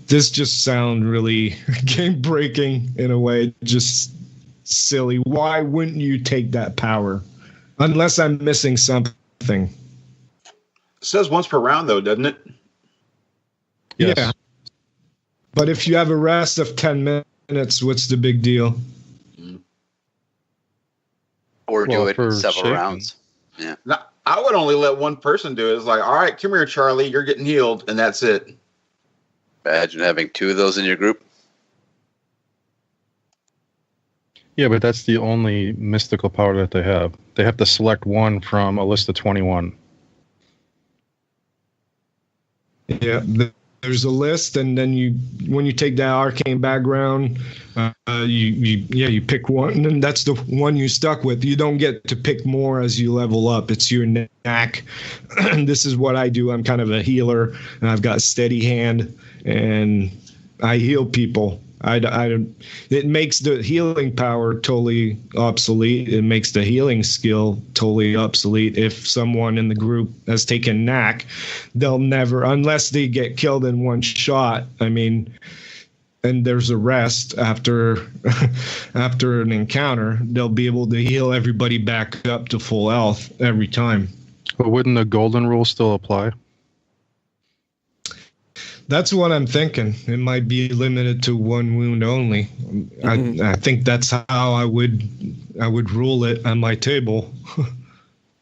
Speaker 5: This just sounds really game breaking in a way, just silly. Why wouldn't you take that power? Unless I'm missing something.
Speaker 6: It says once per round, though, doesn't it?
Speaker 5: Yes. Yeah. But if you have a rest of 10 minutes, what's the big deal?
Speaker 8: Or do it several rounds. Yeah.
Speaker 6: Now, I would only let one person do it. It's like, all right, come here, Charlie, you're getting healed, and that's it.
Speaker 8: Imagine having 2 of those in your group.
Speaker 7: Yeah, but that's the only mystical power that they have. They have to select one from a list of 21.
Speaker 5: Yeah, there's a list, and then when you take that arcane background, you pick one, and that's the one you stuck with. You don't get to pick more as you level up. It's your knack. This is what I do. I'm kind of a healer, and I've got steady hand, and I heal people. It makes the healing power totally obsolete. It makes the healing skill totally obsolete. If someone in the group has taken knack, they'll never, unless they get killed in one shot. I mean, and there's a rest after after an encounter, they'll be able to heal everybody back up to full health every time.
Speaker 7: But wouldn't the golden rule still apply?
Speaker 5: That's what I'm thinking. It might be limited to one wound only. I think that's how I would rule it on my table.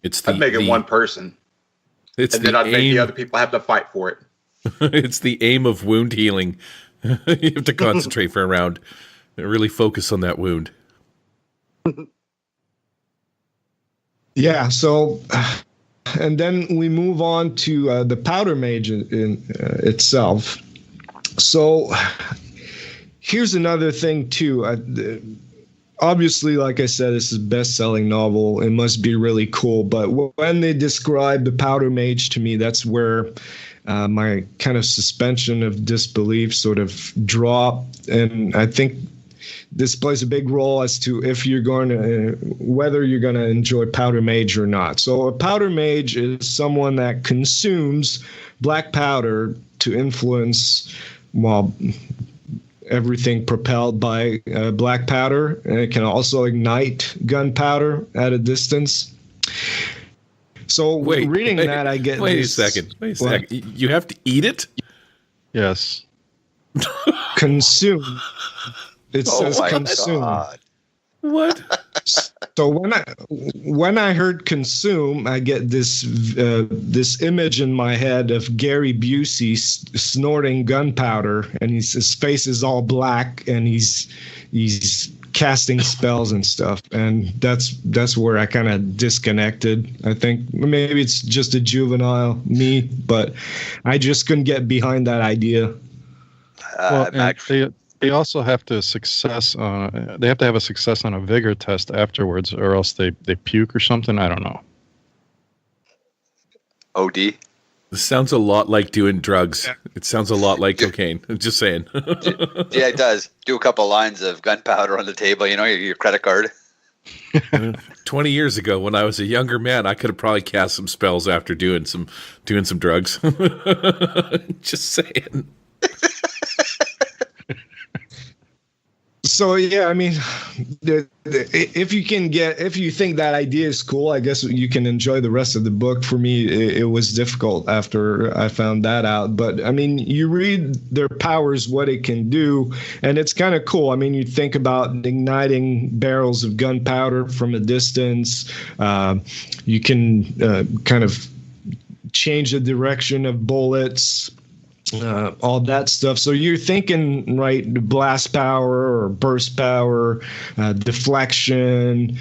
Speaker 6: I'd make it one person. And then I'd make the other people have to fight for it.
Speaker 4: It's the aim of wound healing. You have to concentrate for a round. Really focus on that wound.
Speaker 5: Yeah, so... And then we move on to the Powder Mage itself. So here's another thing, too. Obviously, like I said, this is a best-selling novel. It must be really cool. But when they describe the Powder Mage to me, that's where my kind of suspension of disbelief sort of dropped. And I think this plays a big role as to if you're going to, whether you're going to enjoy Powder Mage or not. So a Powder Mage is someone that consumes black powder to influence, well, everything propelled by black powder. And it can also ignite gunpowder at a distance. So reading that, I get
Speaker 4: Wait a second. You have to eat it?
Speaker 7: Yes.
Speaker 5: Consume. It says consume.
Speaker 8: God.
Speaker 4: What?
Speaker 5: So when I heard consume, I get this image in my head of Gary Busey snorting gunpowder, and his face is all black, and he's casting spells and stuff, and that's where I kind of disconnected. I think maybe it's just a juvenile me, but I just couldn't get behind that idea.
Speaker 7: They also have to they have to have a success on a vigor test afterwards, or else they puke or something. I don't know.
Speaker 8: OD.
Speaker 4: This sounds a lot like doing drugs. It sounds a lot like cocaine. I'm just saying.
Speaker 8: Yeah, it does. Do a couple lines of gunpowder on the table, your credit card.
Speaker 4: 20 years ago, when I was a younger man, I could have probably cast some spells after doing some drugs. Just saying.
Speaker 5: So yeah, I mean, if you think that idea is cool, I guess you can enjoy the rest of the book. For me, it was difficult after I found that out. But I mean, you read their powers, what it can do, and it's kind of cool. I mean, you think about igniting barrels of gunpowder from a distance. You can kind of change the direction of bullets. All that stuff. So you're thinking, right, blast power or burst power, deflection,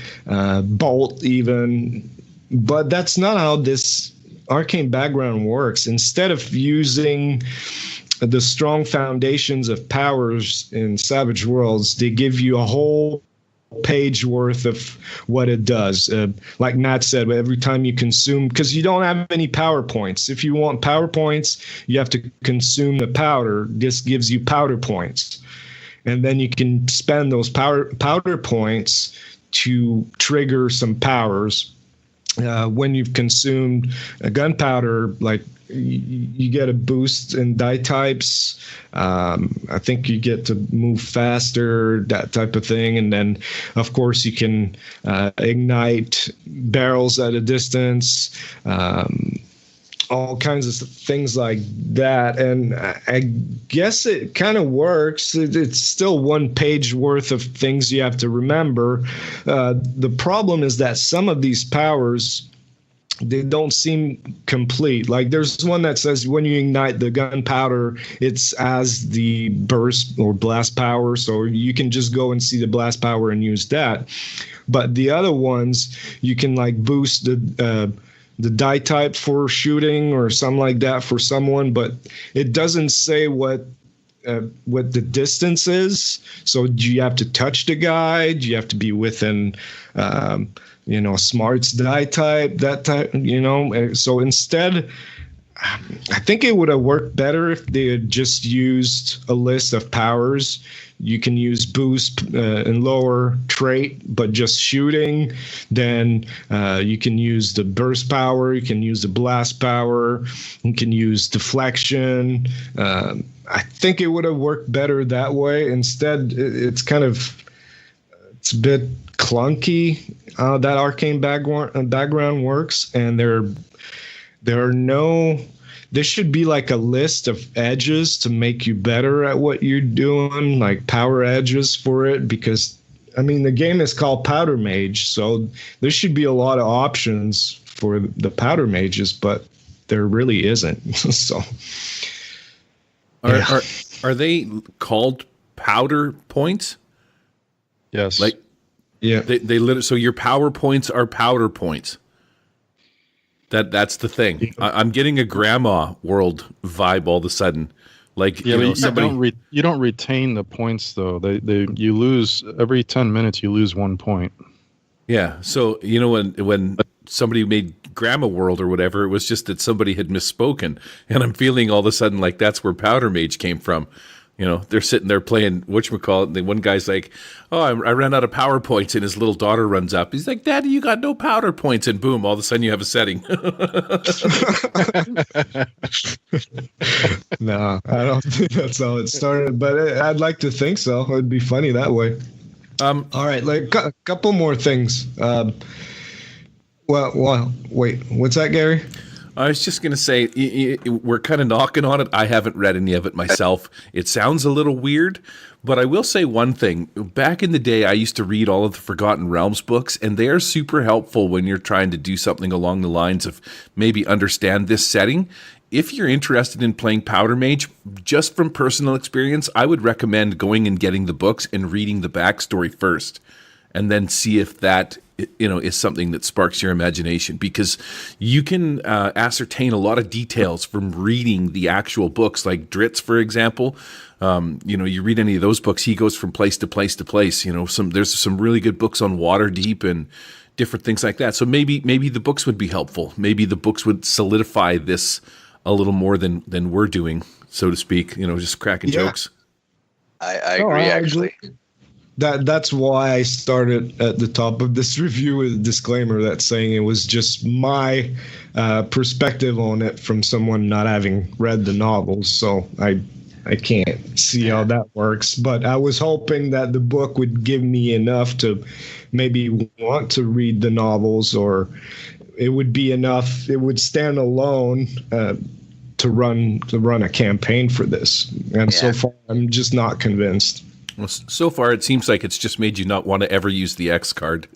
Speaker 5: bolt even. But that's not how this arcane background works. Instead of using the strong foundations of powers in Savage Worlds, they give you a whole page worth of what it does. Like Matt said, every time you consume, because you don't have any power points. If you want power points, you have to consume the powder. This gives you powder points. And then you can spend those powder points to trigger some powers. When you've consumed a gunpowder, like you get a boost in die types. I think you get to move faster, that type of thing. And then, of course, you can ignite barrels at a distance, all kinds of things like that. And I guess it kind of works. It's still one page worth of things you have to remember. The problem is that some of these powers, they don't seem complete. Like there's one that says when you ignite the gunpowder, it's as the burst or blast power. So you can just go and see the blast power and use that. But the other ones, you can like boost the die type for shooting or something like that for someone, but it doesn't say what the distance is. So do you have to touch the guy? Do you have to be within smarts die type, that type, So instead, I think it would have worked better if they had just used a list of powers. You can use boost and lower trait, but just shooting. Then you can use the burst power. You can use the blast power. You can use deflection. I think it would have worked better that way. Instead, it's a bit clunky that arcane background works, and there should be like a list of edges to make you better at what you're doing, like power edges for it, because I mean the game is called Powder Mage, so there should be a lot of options for the Powder Mages, but there really isn't. So
Speaker 4: are they called powder points?
Speaker 7: Yes.
Speaker 4: They so your power points are powder points. That's the thing. I'm getting a grandma world vibe all of a sudden. Like, you don't retain the points though. You lose every 10 minutes. You lose 1 point. Yeah. So when somebody made Grandma World or whatever, it was just that somebody had misspoken, and I'm feeling all of a sudden like that's where Powder Mage came from. They're sitting there playing whatchamacallit, and the one guy's like, "Oh, I ran out of power points," and his little daughter runs up. He's like, "Daddy, you got no powder points," and boom, all of a sudden you have a setting.
Speaker 5: No, I don't think that's how it started, but I'd like to think so. It'd be funny that way. All right, like a couple more things. Well, wait, what's that, Gary?
Speaker 4: I was just going to say, we're kind of knocking on it. I haven't read any of it myself. It sounds a little weird, but I will say one thing. Back in the day, I used to read all of the Forgotten Realms books, and they are super helpful when you're trying to do something along the lines of maybe understand this setting. If you're interested in playing Powder Mage, just from personal experience, I would recommend going and getting the books and reading the backstory first, and then see if that is something that sparks your imagination, because you can ascertain a lot of details from reading the actual books, like Dritz, for example. You read any of those books, he goes from place to place to place. There's some really good books on Waterdeep and different things like that. So maybe the books would be helpful. Maybe the books would solidify this a little more than we're doing, so to speak. Just cracking jokes.
Speaker 8: I agree, actually.
Speaker 5: That's why I started at the top of this review with a disclaimer that's saying it was just my perspective on it from someone not having read the novels. So I can't see how that works. But I was hoping that the book would give me enough to maybe want to read the novels, or it would be enough. It would stand alone to run a campaign for this. And so far, I'm just not convinced.
Speaker 4: Well, so far, it seems like it's just made you not want to ever use the X card.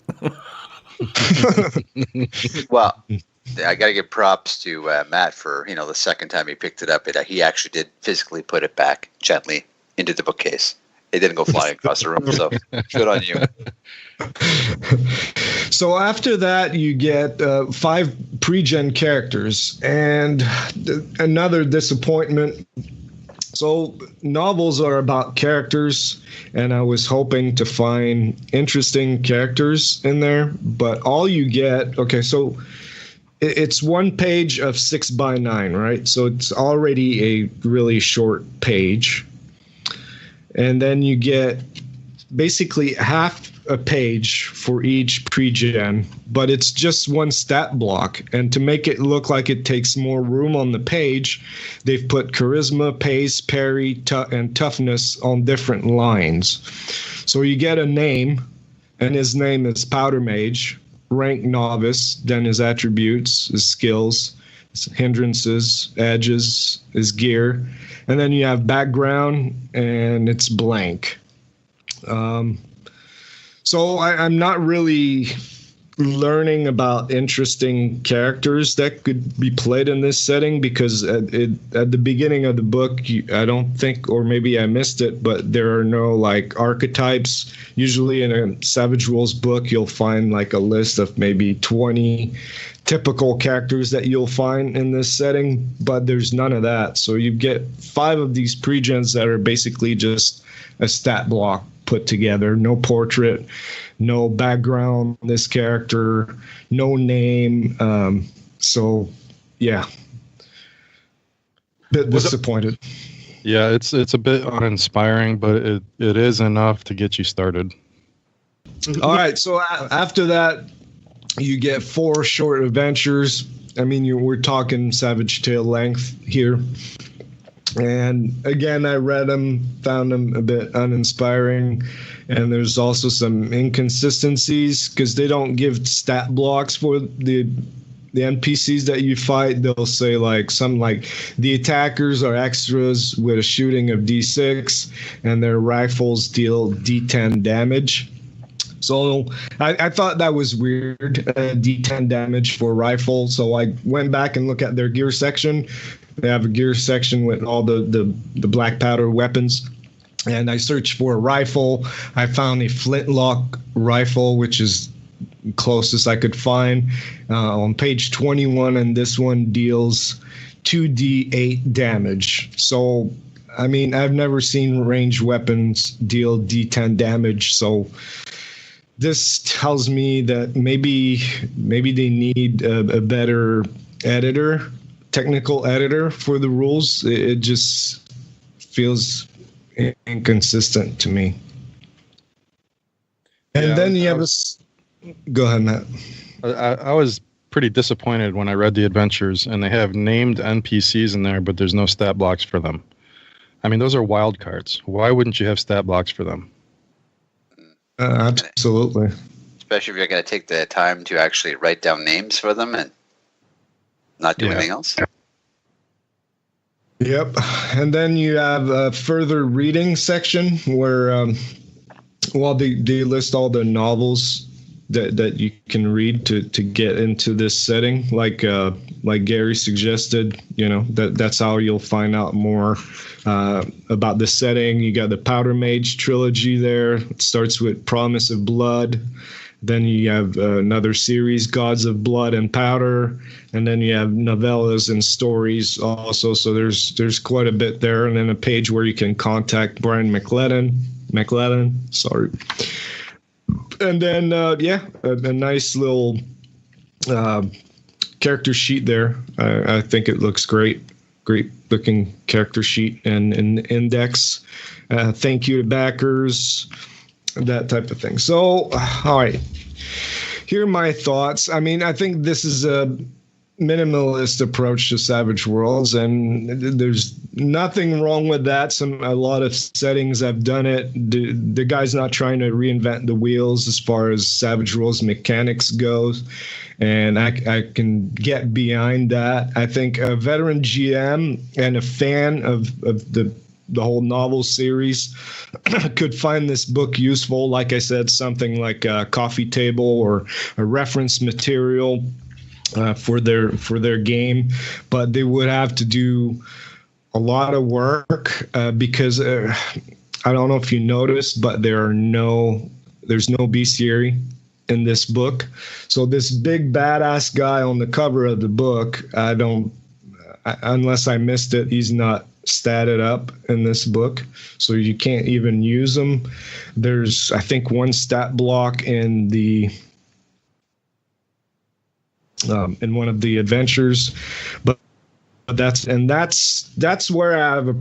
Speaker 8: Well, I got to give props to Matt for, the second time he picked it up. He actually did physically put it back gently into the bookcase. It didn't go flying across the room, so good on you.
Speaker 5: So after that, you get 5 pre-gen characters, and another disappointment. So novels are about characters, and I was hoping to find interesting characters in there, but all you get, so it's 1 page of 6x9, right? So it's already a really short page. And then you get basically half a page for each pre-gen, but it's just 1 stat block. And to make it look like it takes more room on the page, they've put charisma, pace, parry, and toughness on different lines. So you get a name, and his name is Powder Mage, rank novice, then his attributes, his skills, his hindrances, edges, his gear, and then you have background, and it's blank. So I'm not really learning about interesting characters that could be played in this setting, because at the beginning of the book, I don't think, or maybe I missed it, but there are no like archetypes. Usually in a Savage Worlds book, you'll find like a list of maybe 20 typical characters that you'll find in this setting, but there's none of that. So you get 5 of these pre-gens that are basically just a stat block put together, no portrait, no background on this character, no name. So yeah, Bit disappointed.
Speaker 7: Yeah, it's a bit uninspiring, but it is enough to get you started.
Speaker 5: All right, so after that, you get 4 short adventures. I mean, we're talking Savage Tale length here. And again, I read them, found them a bit uninspiring. And there's also some inconsistencies because they don't give stat blocks for the NPCs that you fight. They'll say like the attackers are extras with a shooting of D6 and their rifles deal D10 damage. So I thought that was weird, D10 damage for rifle. So I went back and looked at their gear section. They have a gear section with all the black powder weapons. And I searched for a rifle. I found a flintlock rifle, which is closest I could find on page 21, and this one deals 2d8 damage. So, I mean, I've never seen ranged weapons deal d10 damage. So this tells me that maybe they need a better editor, technical editor for the rules. It just feels inconsistent to me. And then you have go ahead, Matt.
Speaker 7: I was pretty disappointed when I read the adventures, and they have named NPCs in there, but there's no stat blocks for them. I mean, those are wild cards. Why wouldn't you have stat blocks for them?
Speaker 5: Absolutely.
Speaker 8: Especially if you're going to take the time to actually write down names for them and not do anything else.
Speaker 5: Yep. And then you have a further reading section where, they list all the novels that you can read to get into this setting. Like Gary suggested, that's how you'll find out more about the setting. You got the Powder Mage trilogy there. It starts with Promise of Blood. Then you have another series, Gods of Blood and Powder, and then you have novellas and stories also. So there's quite a bit there, and then a page where you can contact Brian McLellan. Sorry. And then a nice little character sheet there. I think it looks great looking character sheet and an index. Thank you to backers. That type of thing. So, all right. Here are my thoughts. I mean, I think this is a minimalist approach to Savage Worlds, and there's nothing wrong with that. A lot of settings I've done it. The guy's not trying to reinvent the wheels as far as Savage Worlds mechanics goes, and I can get behind that. I think a veteran GM and a fan of the whole novel series could find this book useful. Like I said, something like a coffee table or a reference material for their game, but they would have to do a lot of work because I don't know if you noticed, but there's no bestiary in this book. So this big badass guy on the cover of the book, unless I missed it, he's not statted up in this book, so you can't even use them. There's, I think, one stat block in one of the adventures, but that's where I have a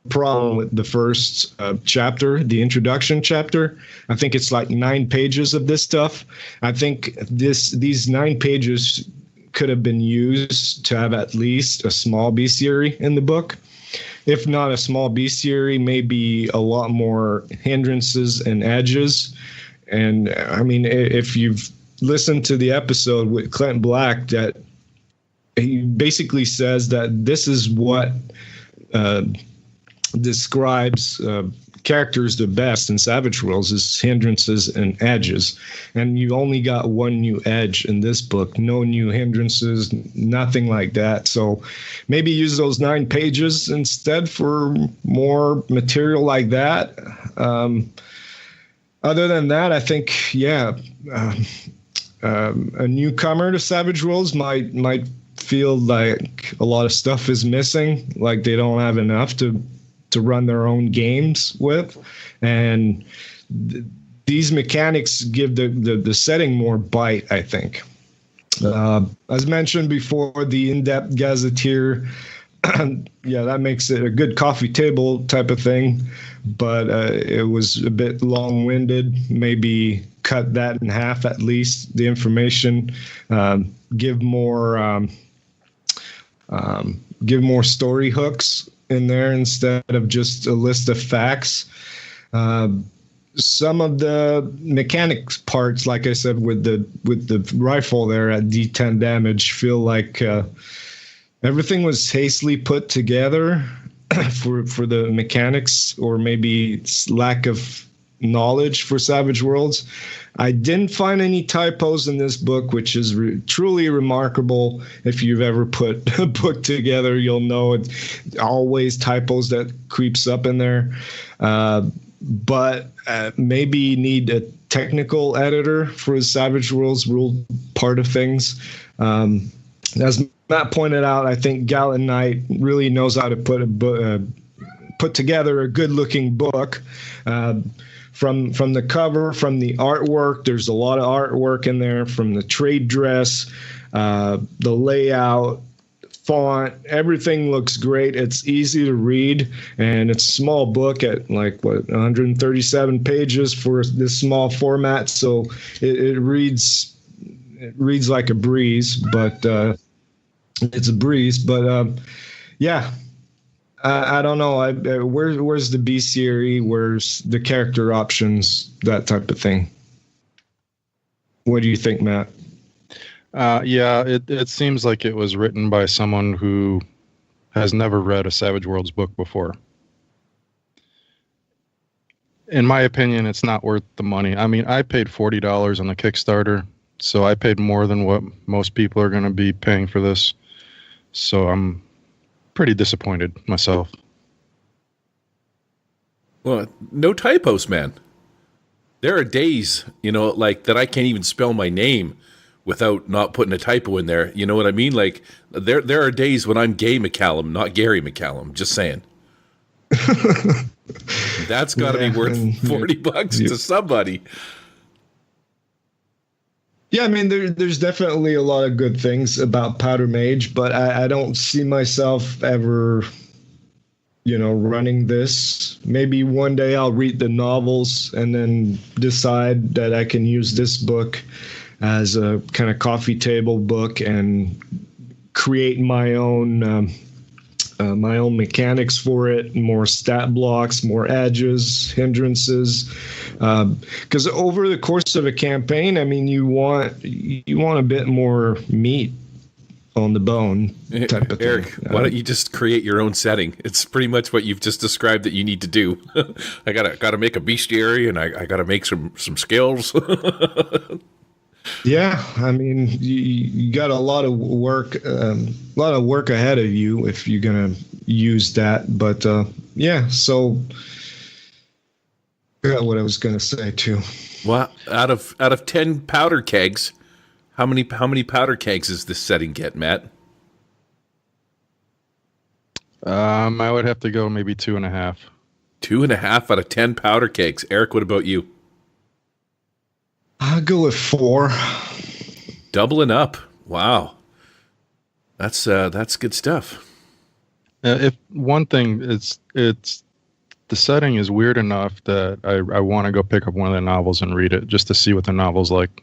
Speaker 5: problem with the first chapter, the introduction chapter. I think it's like 9 pages of this stuff. I think these 9 pages could have been used to have at least a small bestiary in the book. If not a small bestiary, maybe a lot more hindrances and edges. And I mean, if you've listened to the episode with Clint Black, that he basically says that this is what describes characters the best in Savage Worlds is hindrances and edges. And you only got one new edge in this book, no new hindrances, nothing like that. So maybe use those 9 pages instead for more material like that. Other than that, I think, a newcomer to Savage Worlds might feel like a lot of stuff is missing, like they don't have enough to run their own games with, and these mechanics give the setting more bite, I think. As mentioned before, the in-depth gazetteer yeah, that makes it a good coffee table type of thing. But it was a bit long-winded. Maybe cut that in half at least. The information, give more story hooks in there instead of just a list of facts. Some of the mechanics parts, like I said, with the rifle there at D10 damage, feel like everything was hastily put together for the mechanics, or maybe lack of knowledge for Savage Worlds. I didn't find any typos in this book, which is truly remarkable. If you've ever put a book together, you'll know it's always typos that creeps up in there. But maybe need a technical editor for the Savage Worlds rule part of things. As Matt pointed out, I think Gallant Knight really knows how to put together a good-looking book. From the cover, from the artwork, there's a lot of artwork in there. From the trade dress, the layout, font, everything looks great. It's easy to read, and it's a small book at 137 pages for this small format. So it reads like a breeze, but it's a breeze. But yeah. I don't know. Where's the bestiary? Where's the character options? That type of thing. What do you think, Matt?
Speaker 7: Yeah, it seems like it was written by someone who has never read a Savage Worlds book before. In my opinion, it's not worth the money. I mean, I paid $40 on the Kickstarter, so I paid more than what most people are going to be paying for this. So I'm pretty disappointed myself.
Speaker 4: Well, no typos, man. There are days, like that I can't even spell my name without not putting a typo in there. You know what I mean? Like there are days when I'm Gay McCallum, not Gary McCallum. Just saying. That's got to be worth $40 to somebody.
Speaker 5: Yeah, I mean, there's definitely a lot of good things about Powder Mage, but I don't see myself ever, running this. Maybe one day I'll read the novels and then decide that I can use this book as a kind of coffee table book and create my own mechanics for it, more stat blocks, more edges, hindrances. Because over the course of a campaign, I mean, you want a bit more meat on the bone type of
Speaker 4: Eric,
Speaker 5: thing.
Speaker 4: why don't you just create your own setting? It's pretty much what you've just described that you need to do. I gotta make a bestiary, and I gotta make some skills.
Speaker 5: Yeah, I mean, you got a lot of work ahead of you if you're gonna use that. But yeah, so I forgot what I was gonna say too.
Speaker 4: Well, out of 10 powder kegs, how many powder kegs does this setting get, Matt?
Speaker 7: I would have to go maybe 2.5.
Speaker 4: 2.5 out of 10 powder kegs. Eric, what about you?
Speaker 5: I'll go with 4.
Speaker 4: Doubling up. Wow. That's good stuff.
Speaker 7: If one thing, it's the setting is weird enough that I want to go pick up one of the novels and read it just to see what the novel's like.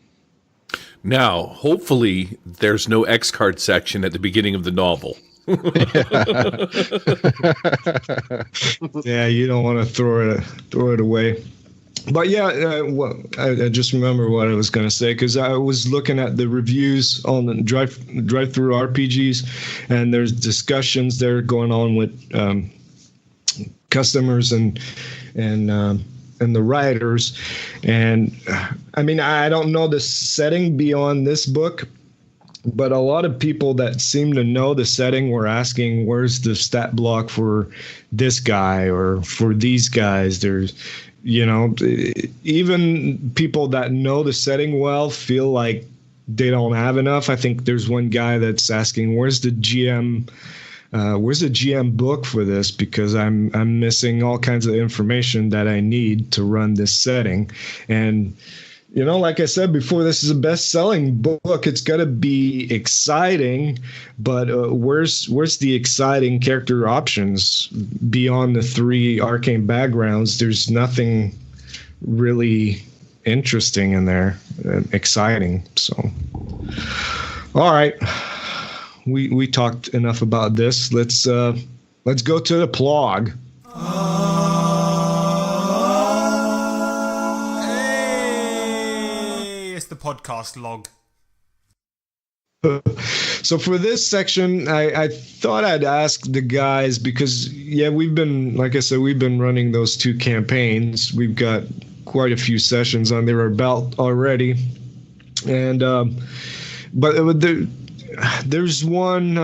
Speaker 4: Now, hopefully, there's no X card section at the beginning of the novel.
Speaker 5: Yeah, you don't want to throw it away. But yeah, I just remember what I was going to say, because I was looking at the reviews on the drive-through RPGs, and there's discussions there going on with customers and the writers. And I mean, I don't know the setting beyond this book, but a lot of people that seem to know the setting were asking, where's the stat block for this guy or for these guys? There's, even people that know the setting well feel like they don't have enough. I think there's one guy that's asking, where's the GM book for this? Because I'm missing all kinds of information that I need to run this setting. And like I said before, this is a best-selling book. It's got to be exciting, but where's the exciting character options beyond the 3 arcane backgrounds? There's nothing really interesting in there, exciting. So, all right, we talked enough about this. Let's go to the plug.
Speaker 10: The podcast log.
Speaker 5: So for this section, I thought I'd ask the guys because, we've been running those 2 campaigns. We've got quite a few sessions under our belt already. And, but there's one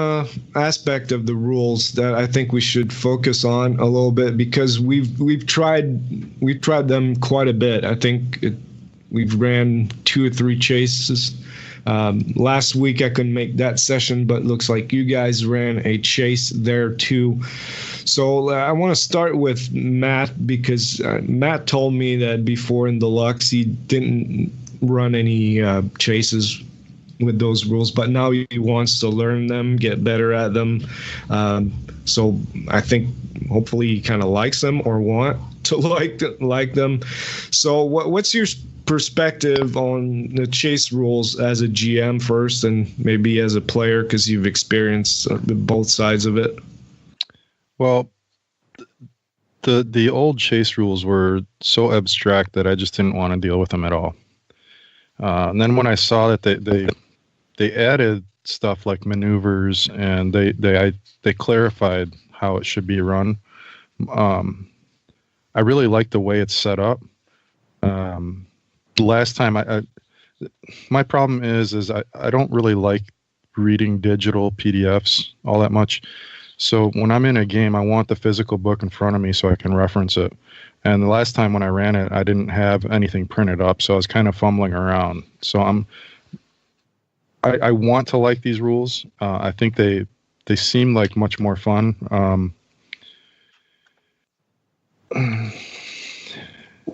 Speaker 5: aspect of the rules that I think we should focus on a little bit because we've tried them quite a bit. I think we've ran 2 or 3 chases. Last week I couldn't make that session, but looks like you guys ran a chase there too. So I want to start with Matt because Matt told me that before in Deluxe he didn't run any chases with those rules, but now he wants to learn them, get better at them. So I think hopefully he kind of likes them or want to like them. So what's your perspective on the chase rules as a GM first and maybe as a player because you've experienced both sides of it?
Speaker 7: Well, the old chase rules were so abstract that I just didn't want to deal with them at all. And then when I saw that they added stuff like maneuvers and they clarified how it should be run, I really like the way it's set up. Last time my problem is I don't really like reading digital PDFs all that much. So when I'm in a game, I want the physical book in front of me so I can reference it. And the last time when I ran it, I didn't have anything printed up, so I was kind of fumbling around. So I want to like these rules. I think they seem like much more fun.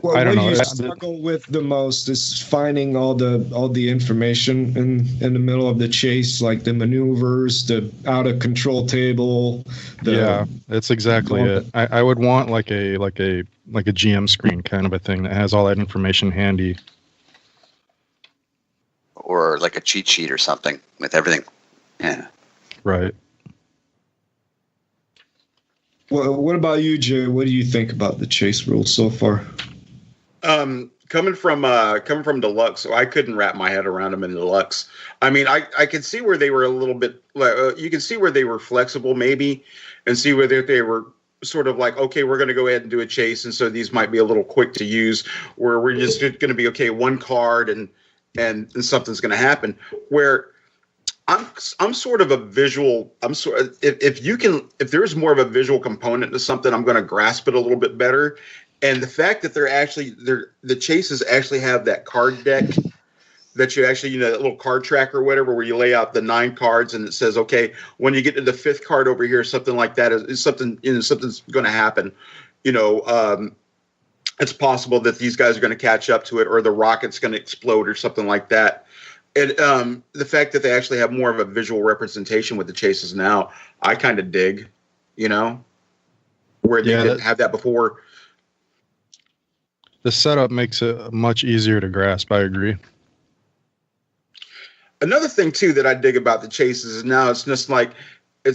Speaker 5: Well, what you struggle with the most is finding all the information in the middle of the chase, like the maneuvers, the out of control table.
Speaker 7: That's exactly it. I would want like a GM screen kind of a thing that has all that information handy,
Speaker 8: or like a cheat sheet or something with everything. Yeah.
Speaker 7: Right.
Speaker 5: Well, what about you, Jay? What do you think about the chase rules so far?
Speaker 6: Coming from Deluxe, so I couldn't wrap my head around them in Deluxe. I mean, I could see where they were a little bit. You can see where they were flexible, maybe, and see where they were sort of like, okay, we're going to go ahead and do a chase, and so these might be a little quick to use, where we're just going to be okay, one card and something's going to happen. Where I'm sort of a visual. If there's more of a visual component to something, I'm going to grasp it a little bit better. And the fact that the chases actually have that card deck that you actually, that little card track or whatever, where you lay out the 9 cards and it says, okay, when you get to the 5th card over here, something like that is something, something's going to happen. It's possible that these guys are going to catch up to it, or the rocket's going to explode or something like that. And the fact that they actually have more of a visual representation with the chases now, I kind of dig, where they didn't have that before.
Speaker 7: The setup makes it much easier to grasp. I agree.
Speaker 6: Another thing too that I dig about the chases is now it's just like the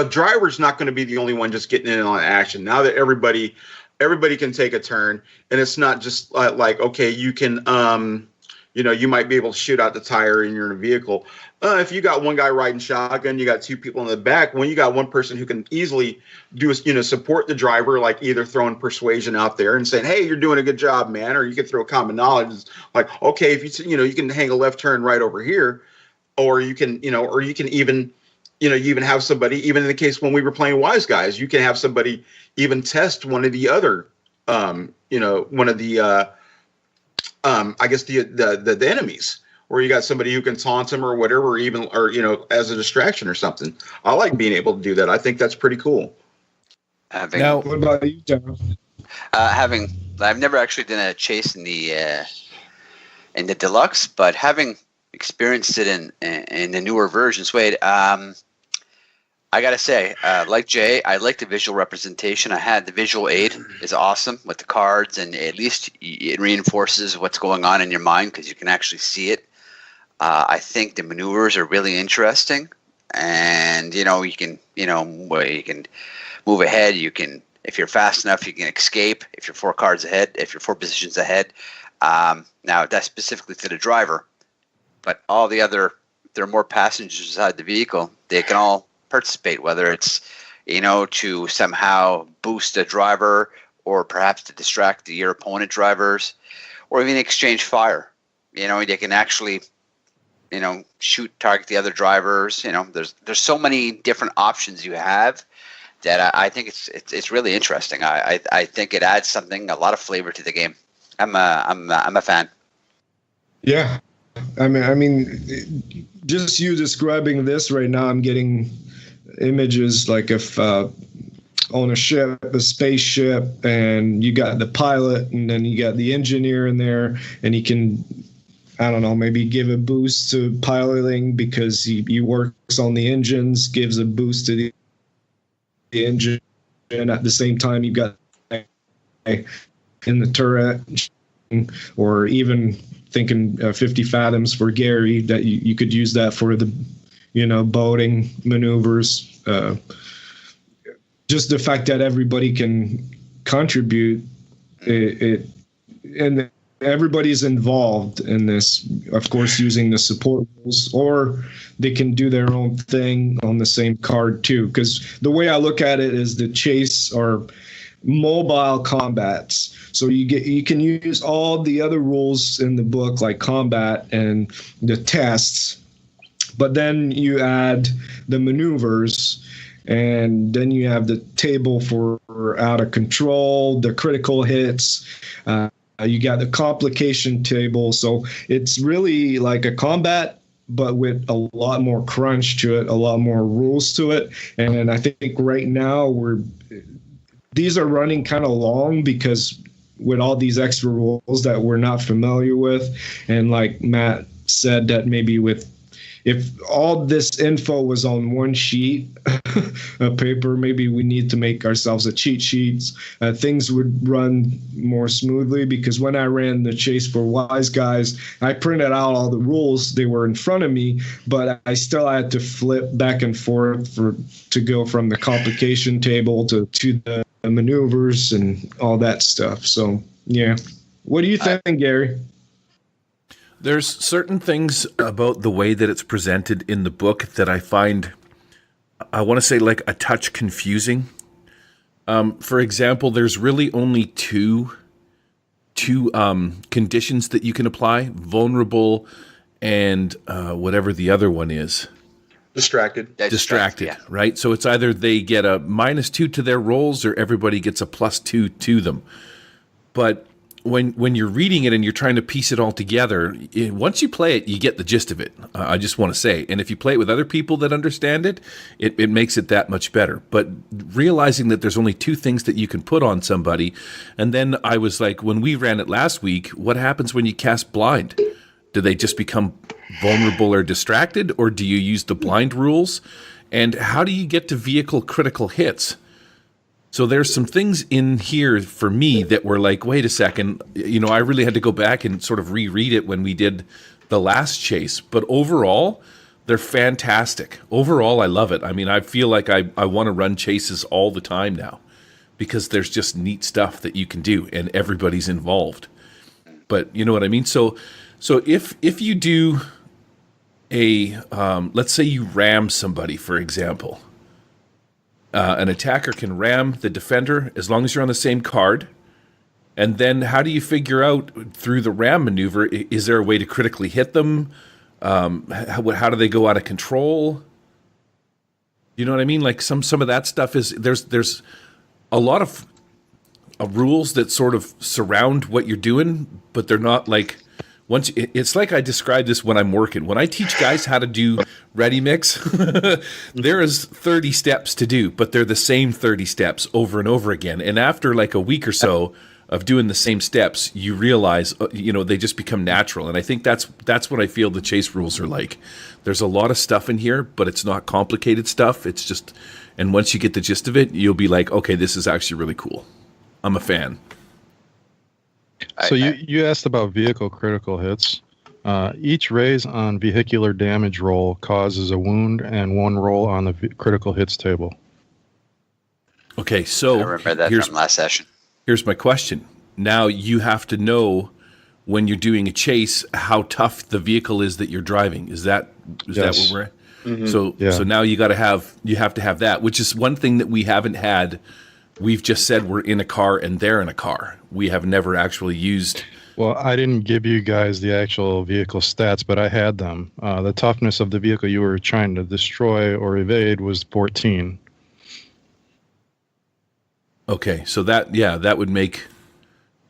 Speaker 6: driver's not going to be the only one just getting in on action. Now that everybody can take a turn, and it's not just like, okay, you can you might be able to shoot out the tire and you're in a vehicle. If you got one guy riding shotgun, you got 2 people in the back. When you got one person who can easily do, support the driver, like either throwing persuasion out there and saying, "Hey, you're doing a good job, man," or you can throw common knowledge, like, "Okay, if you can hang a left turn right over here," or you can, or you can even, you even have somebody, even in the case when we were playing Wise Guys, you can have somebody even test one of the other, one of the, I guess the enemies. Or you got somebody who can taunt them or whatever, or as a distraction or something. I like being able to do that. I think that's pretty cool.
Speaker 5: What about you, Daryl?
Speaker 8: Having I've never actually done a chase in the deluxe, but having experienced it in the newer version, SWADE, I gotta say, like Jay, I like the visual representation. I had the visual aid is awesome with the cards, and at least it reinforces what's going on in your mind because you can actually see it. I think the maneuvers are really interesting, and you can move ahead. You can, if you're fast enough, you can escape. If you're 4 cards ahead, if you're 4 positions ahead. Now that's specifically to the driver, but all the other, if there are more passengers inside the vehicle, they can all participate, whether it's to somehow boost the driver or perhaps to distract your opponent drivers or even exchange fire. They can actually target the other drivers. There's so many different options you have that I think it's really interesting. I think it adds a lot of flavor to the game. I'm a fan.
Speaker 5: Yeah, I mean, just you describing this right now, I'm getting images like if on a ship, a spaceship, and you got the pilot, and then you got the engineer in there, and he can, I don't know, maybe give a boost to piloting because he works on the engines, gives a boost to the engine, and at the same time you got in the turret, or even thinking 50 fathoms for Gary, that you could use that for the boating maneuvers. Just the fact that everybody can contribute, and everybody's involved in this, of course, using the support rules, or they can do their own thing on the same card too. Because the way I look at it is the chase are mobile combats. So you can use all the other rules in the book, like combat and the tests, but then you add the maneuvers, and then you have the table for out of control, the critical hits. You got the complication table. So it's really like a combat, but with a lot more crunch to it, a lot more rules to it. And I think right now these are running kind of long because with all these extra rules that we're not familiar with. And like Matt said, that maybe if all this info was on one sheet of paper, maybe we need to make ourselves a cheat sheets. Things would run more smoothly, because when I ran the Chase for Wise Guys, I printed out all the rules. They were in front of me, but I still had to flip back and forth to go from the complication table to the maneuvers and all that stuff. So, yeah. What do you think, Gary?
Speaker 4: There's certain things about the way that it's presented in the book that I find, I want to say, like a touch confusing. For example, there's really only two conditions that you can apply: vulnerable and whatever the other one is.
Speaker 6: Distracted,
Speaker 4: yeah. Right? So it's either they get a -2 to their rolls, or everybody gets a +2 to them. But when you're reading it and you're trying to piece it all together, once you play it, you get the gist of it. I just want to say. And if you play it with other people that understand it, it makes it that much better. But realizing that there's only 2 things that you can put on somebody, and then I was like, when we ran it last week, what happens when you cast blind? Do they just become vulnerable or distracted, or do you use the blind rules? And how do you get to vehicle critical hits? So there's some things in here for me that were like, wait a second, I really had to go back and sort of reread it when we did the last chase. But overall, they're fantastic. Overall, I love it. I mean, I feel like I want to run chases all the time now, because there's just neat stuff that you can do and everybody's involved. But you know what I mean? So if you do let's say you ram somebody, for example, an attacker can ram the defender as long as you're on the same card. And then how do you figure out through the ram maneuver, is there a way to critically hit them? How do they go out of control? You know what I mean? Like some of that stuff is, there's a lot of rules that sort of surround what you're doing, but they're not like, it's like I describe this when I'm working. When I teach guys how to do ready mix, there is 30 steps to do, but they're the same 30 steps over and over again. And after like a week or so, doing the same steps, you realize, they just become natural. And I think that's what I feel the chase rules are like. There's a lot of stuff in here, but it's not complicated stuff. It's just, and once you get the gist of it, you'll be like, okay, this is actually really cool. I'm a fan.
Speaker 7: So you asked about vehicle critical hits. Each raise on vehicular damage roll causes a wound and 1 roll on the critical hits table.
Speaker 4: Okay, so
Speaker 8: I remember that from last session.
Speaker 4: Here's my question. Now you have to know when you're doing a chase how tough the vehicle is that you're driving. Is that what we're at? Mm-hmm. So now you have to have that, which is one thing that we haven't had. We've just said we're in a car and they're in a car. We have never actually used.
Speaker 7: Well, I didn't give you guys the actual vehicle stats, but I had them. The toughness of the vehicle you were trying to destroy or evade was 14.
Speaker 4: Okay, so that would make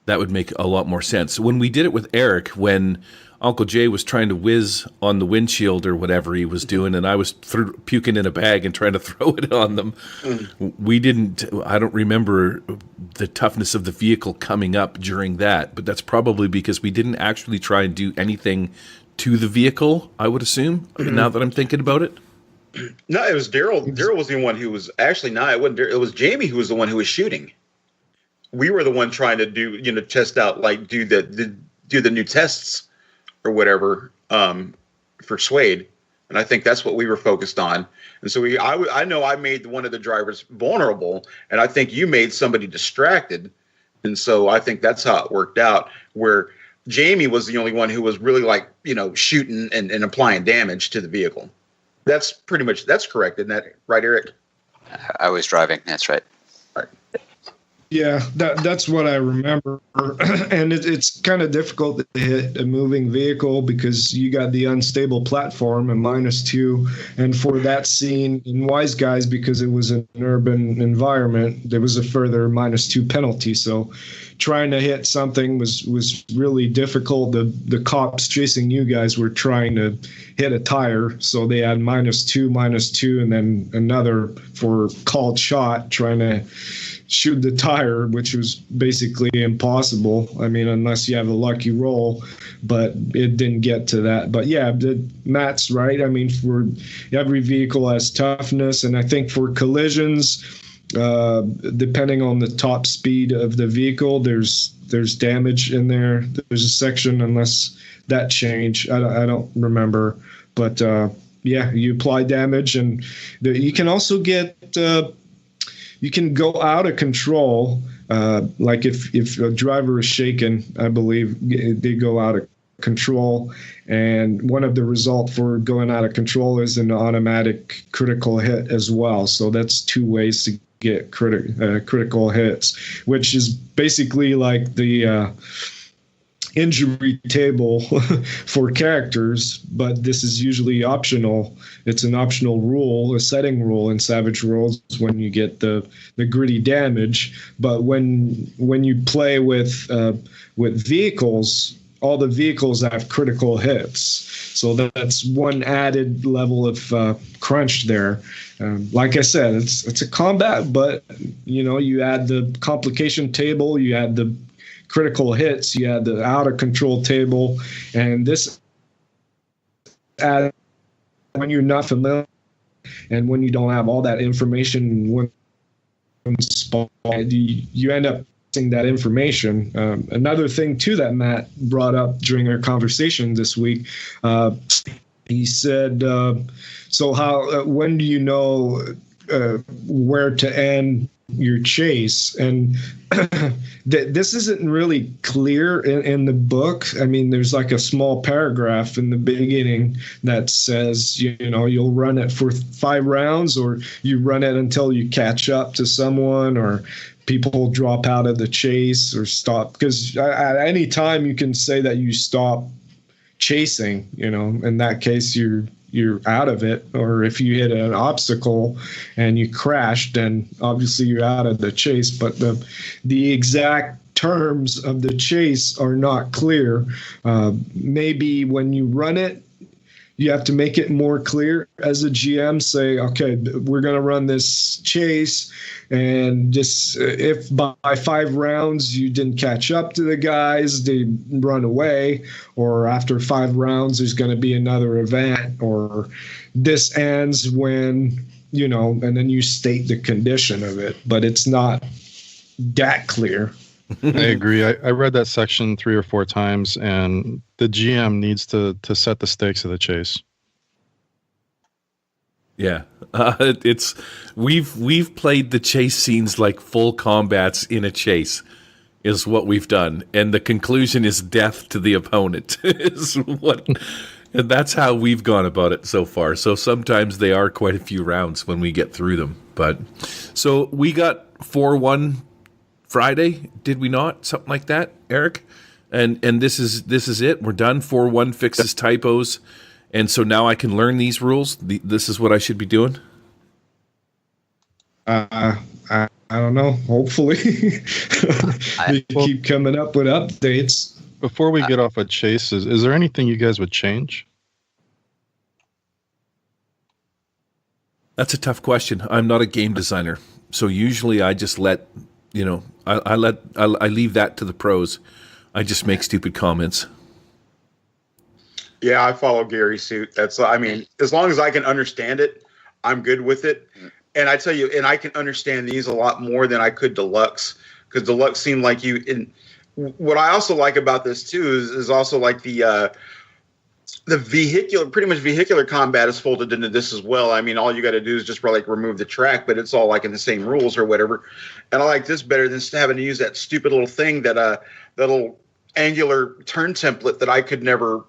Speaker 4: a lot more sense. When we did it with Eric, when Uncle Jay was trying to whiz on the windshield or whatever he was doing, and I was puking in a bag and trying to throw it on them, I don't remember the toughness of the vehicle coming up during that, but that's probably because we didn't actually try and do anything to the vehicle, I would assume, now that I'm thinking about it.
Speaker 6: No, it was Daryl. Daryl was the one who was actually it wasn't Daryl. It was Jamie who was the one who was shooting. We were the one trying to do, test out, like do the new tests or whatever for SWADE, and I think that's what we were focused on. And so I know I made one of the drivers vulnerable, and I think you made somebody distracted, and so I think that's how it worked out. Where Jamie was the only one who was really shooting and applying damage to the vehicle. That's correct, isn't that right, Eric?
Speaker 8: I was driving. That's right.
Speaker 6: Right.
Speaker 5: Yeah, that's what I remember. And it's kind of difficult to hit a moving vehicle because you got the unstable platform and -2. And for that scene in Wise Guys, because it was an urban environment, there was a further -2 penalty. So trying to hit something was really difficult. The cops chasing you guys were trying to hit a tire, so they had -2, and then another for called shot, trying to shoot the tire, which was basically impossible. I mean, unless you have a lucky roll, but it didn't get to that. But yeah, Matt's right. I mean, for every vehicle has toughness, and I think for collisions, depending on the top speed of the vehicle, there's damage in there. There's a section, unless that changed. I don't remember, but yeah, you apply damage, and you can also get. You can go out of control, like if a driver is shaken, I believe they go out of control, and one of the results for going out of control is an automatic critical hit as well. So that's 2 ways to get critical hits, which is basically like the injury table for characters, but this is usually optional. It's an optional rule, a setting rule in Savage Worlds when you get the gritty damage. But when you play with vehicles, all the vehicles have critical hits. So that's one added level of crunch there. Like I said, it's a combat, but you add the complication table, you add the critical hits, you had the out of control table, and this when you're not familiar and when you don't have all that information in one spot, you end up missing that information. Another thing too that Matt brought up during our conversation this week, he said, so when do you know where to end your chase? And this isn't really clear in the book. I mean, there's like a small paragraph in the beginning that says, you'll run it for 5 rounds, or you run it until you catch up to someone, or people drop out of the chase or stop. Because at any time you can say that you stop chasing, in that case you're out of it. Or if you hit an obstacle and you crash, then obviously you're out of the chase. But the exact terms of the chase are not clear. Maybe when you run it, you have to make it more clear as a GM. Say, okay, we're going to run this chase, and just if by 5 rounds you didn't catch up to the guys, they run away, or after 5 rounds there's going to be another event, or this ends when, and then you state the condition of it, but it's not that clear.
Speaker 7: I agree. I read that section 3 or 4 times, and the GM needs to set the stakes of the chase.
Speaker 4: Yeah, we've played the chase scenes like full combats in a chase, is what we've done, and the conclusion is death to the opponent. And that's how we've gone about it so far. So sometimes they are quite a few rounds when we get through them. But so we got 4-1. Friday, did we not? Something like that, Eric? And this is it. We're done. 4-1 fixes typos. And so now I can learn these rules. This is what I should be doing?
Speaker 5: I don't know. Hopefully. They keep coming up with updates.
Speaker 7: Before we get off of chases, is there anything you guys would change?
Speaker 4: That's a tough question. I'm not a game designer. So usually I just let... I leave that to the pros. I just make stupid comments.
Speaker 6: Yeah, I follow Gary's suit. As long as I can understand it, I'm good with it. And I tell you, and I can understand these a lot more than I could Deluxe, because Deluxe seemed like you. And what I also like about this too is also like the vehicular combat is folded into this as well. I mean, all you got to do is just remove the track, but it's all like in the same rules or whatever. And I like this better than having to use that stupid little thing that little angular turn template that I could never,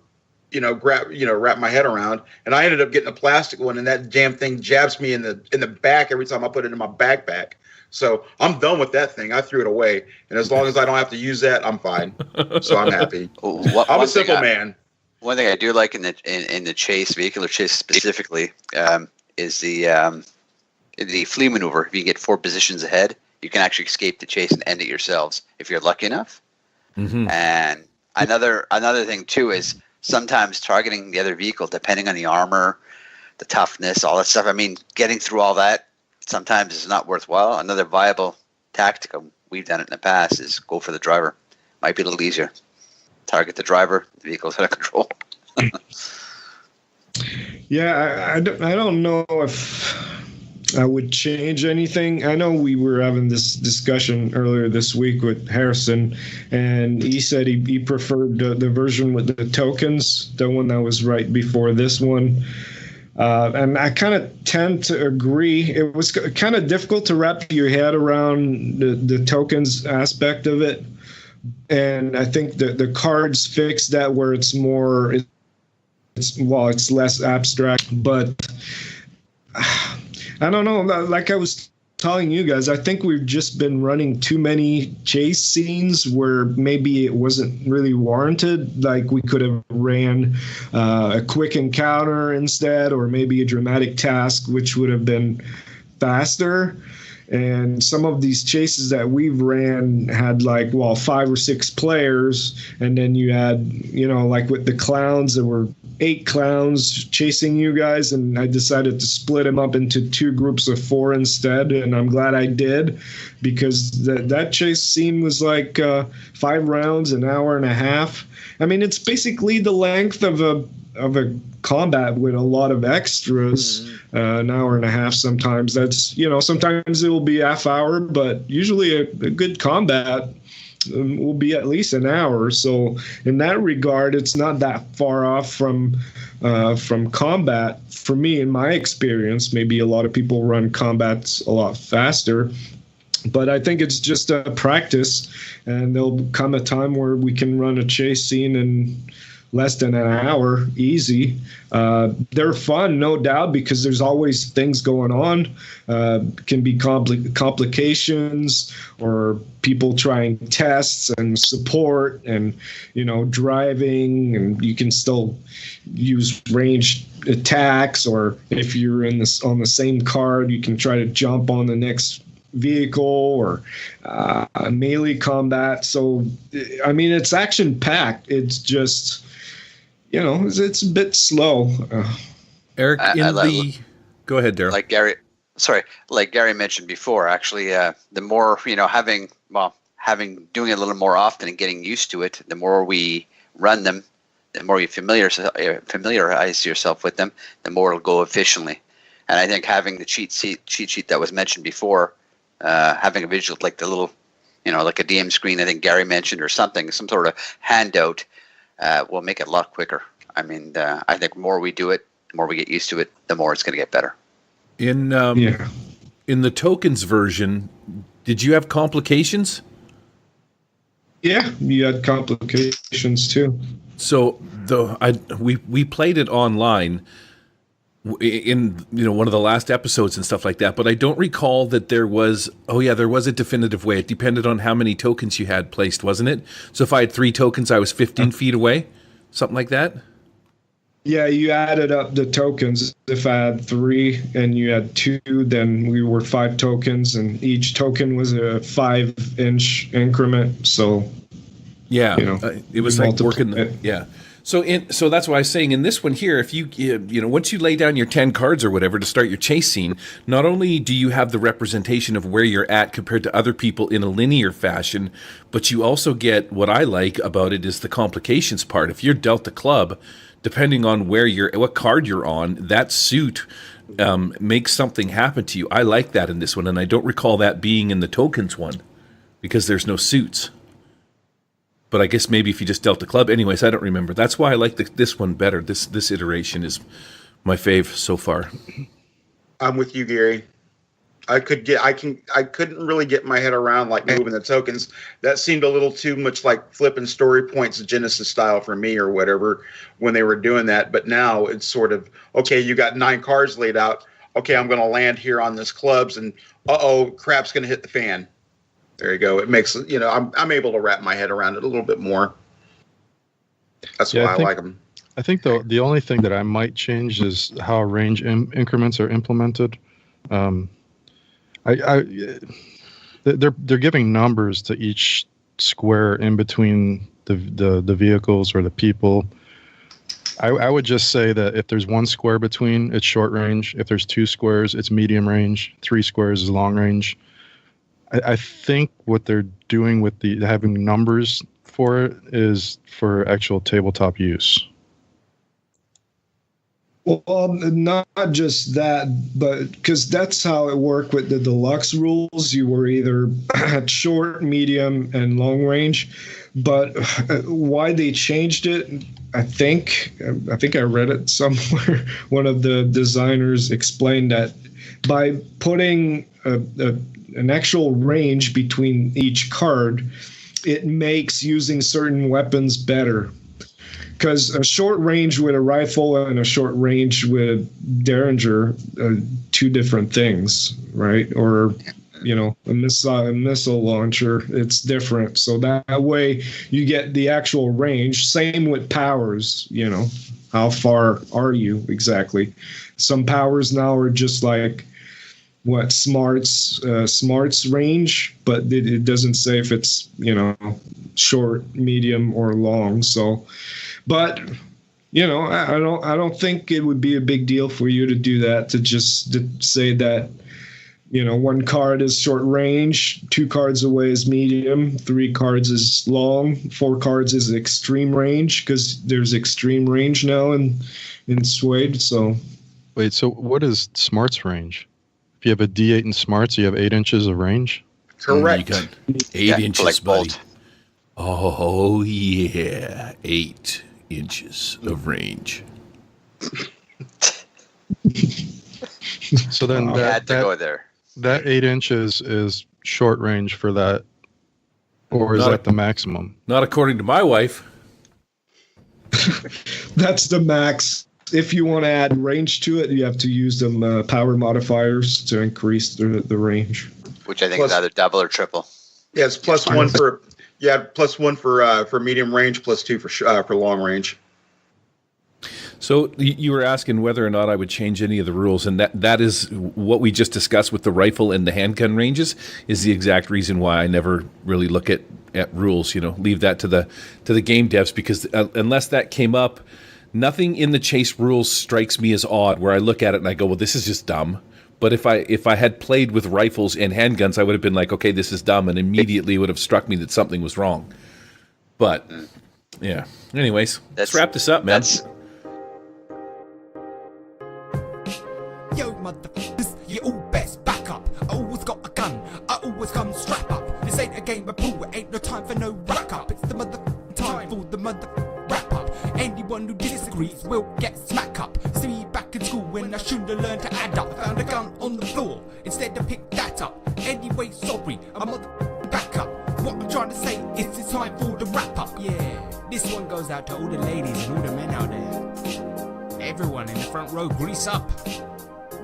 Speaker 6: wrap my head around. And I ended up getting a plastic one, and that damn thing jabs me in the back every time I put it in my backpack. So I'm done with that thing. I threw it away, and as long as I don't have to use that, I'm fine. So I'm happy. I'm a simple man.
Speaker 8: One thing I do like in the chase, vehicular chase specifically, is the flee maneuver. If you get 4 positions ahead, you can actually escape the chase and end it yourselves if you're lucky enough. Mm-hmm. And another thing too is sometimes targeting the other vehicle, depending on the armor, the toughness, all that stuff. I mean, getting through all that sometimes is not worthwhile. Another viable tactic, we've done it in the past, is go for the driver. Might be a little easier. Target the driver, the vehicle's out of control.
Speaker 5: Yeah, I don't know if I would change anything. I know we were having this discussion earlier this week with Harrison, and he said he preferred the version with the tokens, the one that was right before this one. And I kind of tend to agree. It was kind of difficult to wrap your head around the tokens aspect of it. And I think the cards fix that, where it's more, it's less abstract. But I don't know. Like I was telling you guys, I think we've just been running too many chase scenes where maybe it wasn't really warranted. Like we could have ran a quick encounter instead, or maybe a dramatic task, which would have been faster. And some of these chases that we've ran had 5 or 6 players, and then you had, like with the clowns, there were 8 clowns chasing you guys, and I decided to split them up into 2 groups of 4 instead, and I'm glad I did, because that chase scene was 5 rounds, an hour and a half. I mean, it's basically the length of a combat with a lot of extras, an hour and a half sometimes. That's, sometimes it will be half hour, but usually a good combat will be at least an hour. So in that regard, it's not that far off from combat. For me, in my experience, maybe a lot of people run combats a lot faster. But I think it's just a practice, and there'll come a time where we can run a chase scene in less than an hour, easy. They're fun, no doubt, because there's always things going on. Can be complications, or people trying tests and support, and driving, and you can still use ranged attacks, or if you're on the same card, you can try to jump on the next vehicle, or melee combat. So I mean, it's action packed. It's just it's a bit slow.
Speaker 4: Eric, go ahead, Daryl.
Speaker 8: Like Gary mentioned before, actually, the more, doing it a little more often and getting used to it, the more we run them, the more you familiarize yourself with them, the more it'll go efficiently. And I think having the cheat sheet that was mentioned before, having a visual, like the little, like a DM screen, I think Gary mentioned, or something, some sort of handout, will make it a lot quicker. I mean, I think the more we do it, the more we get used to it, the more it's going to get better.
Speaker 4: In the tokens version, did you have complications?
Speaker 5: Yeah, you had complications too.
Speaker 4: So we played it online in one of the last episodes and stuff like that, but I don't recall that there was a definitive way. It depended on how many tokens you had placed, wasn't it? So if I had 3 tokens, I was 15 feet away, something like that.
Speaker 5: Yeah, you added up the tokens. If I had 3 and you had 2, then we were 5 tokens, and each token was a 5-inch increment. So
Speaker 4: yeah, it was like working. So that's why I was saying in this one here, if you once you lay down your 10 cards or whatever to start your chase scene, not only do you have the representation of where you're at compared to other people in a linear fashion, but you also get, what I like about it is the complications part. If you're dealt a club, depending on what card you're on, that suit makes something happen to you. I like that in this one, and I don't recall that being in the tokens one because there's no suits. But I guess maybe if you just dealt a club. Anyways, I don't remember. That's why I like this one better. This iteration is my fave so far.
Speaker 6: I'm with you, Gary. I couldn't really get my head around like moving the tokens. That seemed a little too much like flipping story points Genesis style for me or whatever when they were doing that. But now it's sort of, okay, you got 9 cards laid out. Okay, I'm going to land here on this clubs, and crap's going to hit the fan. There you go. It makes, I'm able to wrap my head around it a little bit more. That's why I like them.
Speaker 7: I think the only thing that I might change is how range increments are implemented. They're giving numbers to each square in between the vehicles or the people. I would just say that if there's 1 square between, it's short range. If there's 2 squares, it's medium range. 3 squares is long range. I think what they're doing with having numbers for it is for actual tabletop use.
Speaker 5: Well, not just that, but because that's how it worked with the deluxe rules. You were either at short, medium, and long range. But why they changed it, I think I read it somewhere. One of the designers explained that by putting an actual range between each card, it makes using certain weapons better. Because a short range with a rifle and a short range with Derringer are 2 different things, right? Or, a missile launcher, it's different. So that way you get the actual range. Same with powers, how far are you exactly? Some powers now are just like, smarts range, but it doesn't say if it's short, medium, or long. So, but I don't think it would be a big deal for you to do that, to say that 1 card is short range, 2 cards away is medium, 3 cards is long, 4 cards is extreme range, because there's extreme range now in SWADE. So
Speaker 7: wait, so what is smarts range? If you have a D8 in smarts, you have 8 inches of range?
Speaker 6: Correct.
Speaker 4: You got 8 inches, like buddy. Oh, yeah. 8 inches of range.
Speaker 7: So then
Speaker 8: go there.
Speaker 7: That 8 inches is short range for that, or is that the maximum?
Speaker 4: Not according to my wife.
Speaker 5: That's the max. If you want to add range to it, you have to use them power modifiers to increase the range.
Speaker 8: Which I think is either double or triple.
Speaker 6: Yeah, it's +1 for +1 for medium range, +2 for long range.
Speaker 4: So you were asking whether or not I would change any of the rules, and that is what we just discussed with the rifle and the handgun ranges is the exact reason why I never really look at rules. Leave that to the game devs, because unless that came up nothing in the chase rules strikes me as odd, where I look at it and I go, well, this is just dumb. But if I had played with rifles and handguns, I would have been like, okay, this is dumb, and immediately would have struck me that something was wrong. But, yeah. Anyways, let's wrap this up, man.
Speaker 9: Yo, motherfuckers, you all best back up. I always got a gun, I always come strap up. This ain't a game of pool, it ain't no time for no rack up. It's the motherfucking time for the motherfucking wrap up. Anyone who disagrees will get smack up. See me back in school when I shouldn't have learned to add up. Found a gun on the floor, instead I picked that up. Anyway, sorry, I'm motherfucking back up. What I'm trying to say is it's time for the wrap up. Yeah, this one goes out to all the ladies and all the men out there. Everyone in the front row, grease up.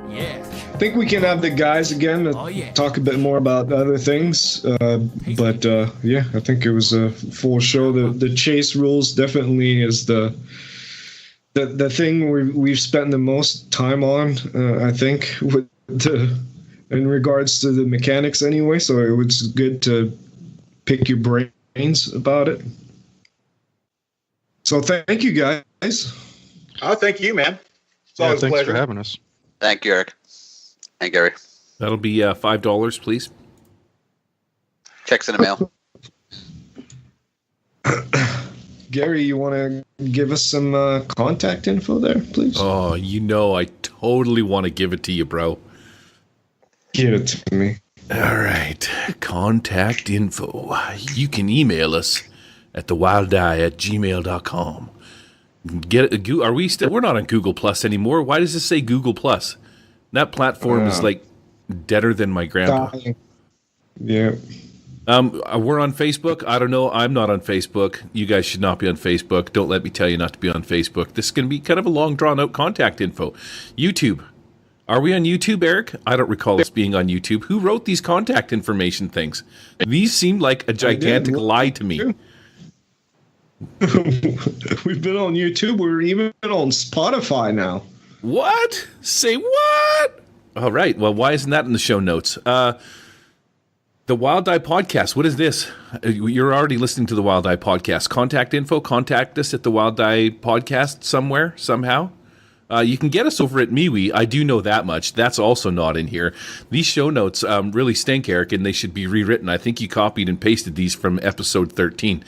Speaker 9: Yeah.
Speaker 5: I think we can have the guys again to talk a bit more about other things. But I think it was a full show. The chase rules definitely is the thing we've spent the most time on. I think in regards to the mechanics anyway. So it was good to pick your brains about it. So thank you guys.
Speaker 6: Oh, thank you, man. It's always a
Speaker 7: thanks
Speaker 6: pleasure
Speaker 7: for having us.
Speaker 8: Thank you, Eric. And Gary.
Speaker 4: That'll be $5, please.
Speaker 8: Checks in the mail.
Speaker 5: Gary, you want to give us some contact info there, please?
Speaker 4: Oh, I totally want to give it to you, bro.
Speaker 5: Give it to me.
Speaker 4: All right. Contact info. You can email us at thewildeye@gmail.com. Are we still? We're not on Google Plus anymore. Why does this say Google Plus? That platform is like deader than my grandpa.
Speaker 5: Yeah.
Speaker 4: We're on Facebook. I don't know. I'm not on Facebook. You guys should not be on Facebook. Don't let me tell you not to be on Facebook. This is going to be kind of a long, drawn-out contact info. YouTube. Are we on YouTube, Eric? I don't recall us being on YouTube. Who wrote these contact information things? These seem like a gigantic lie to me.
Speaker 5: We've been on YouTube. We're even on Spotify now.
Speaker 4: What? Say what? All right. Well, why isn't that in the show notes? The Wild Eye Podcast. What is this? You're already listening to the Wild Eye Podcast. Contact info. Contact us at the Wild Eye Podcast somewhere, somehow. You can get us over at MeWe. I do know that much. That's also not in here. These show notes really stink, Eric, and they should be rewritten. I think you copied and pasted these from episode 13.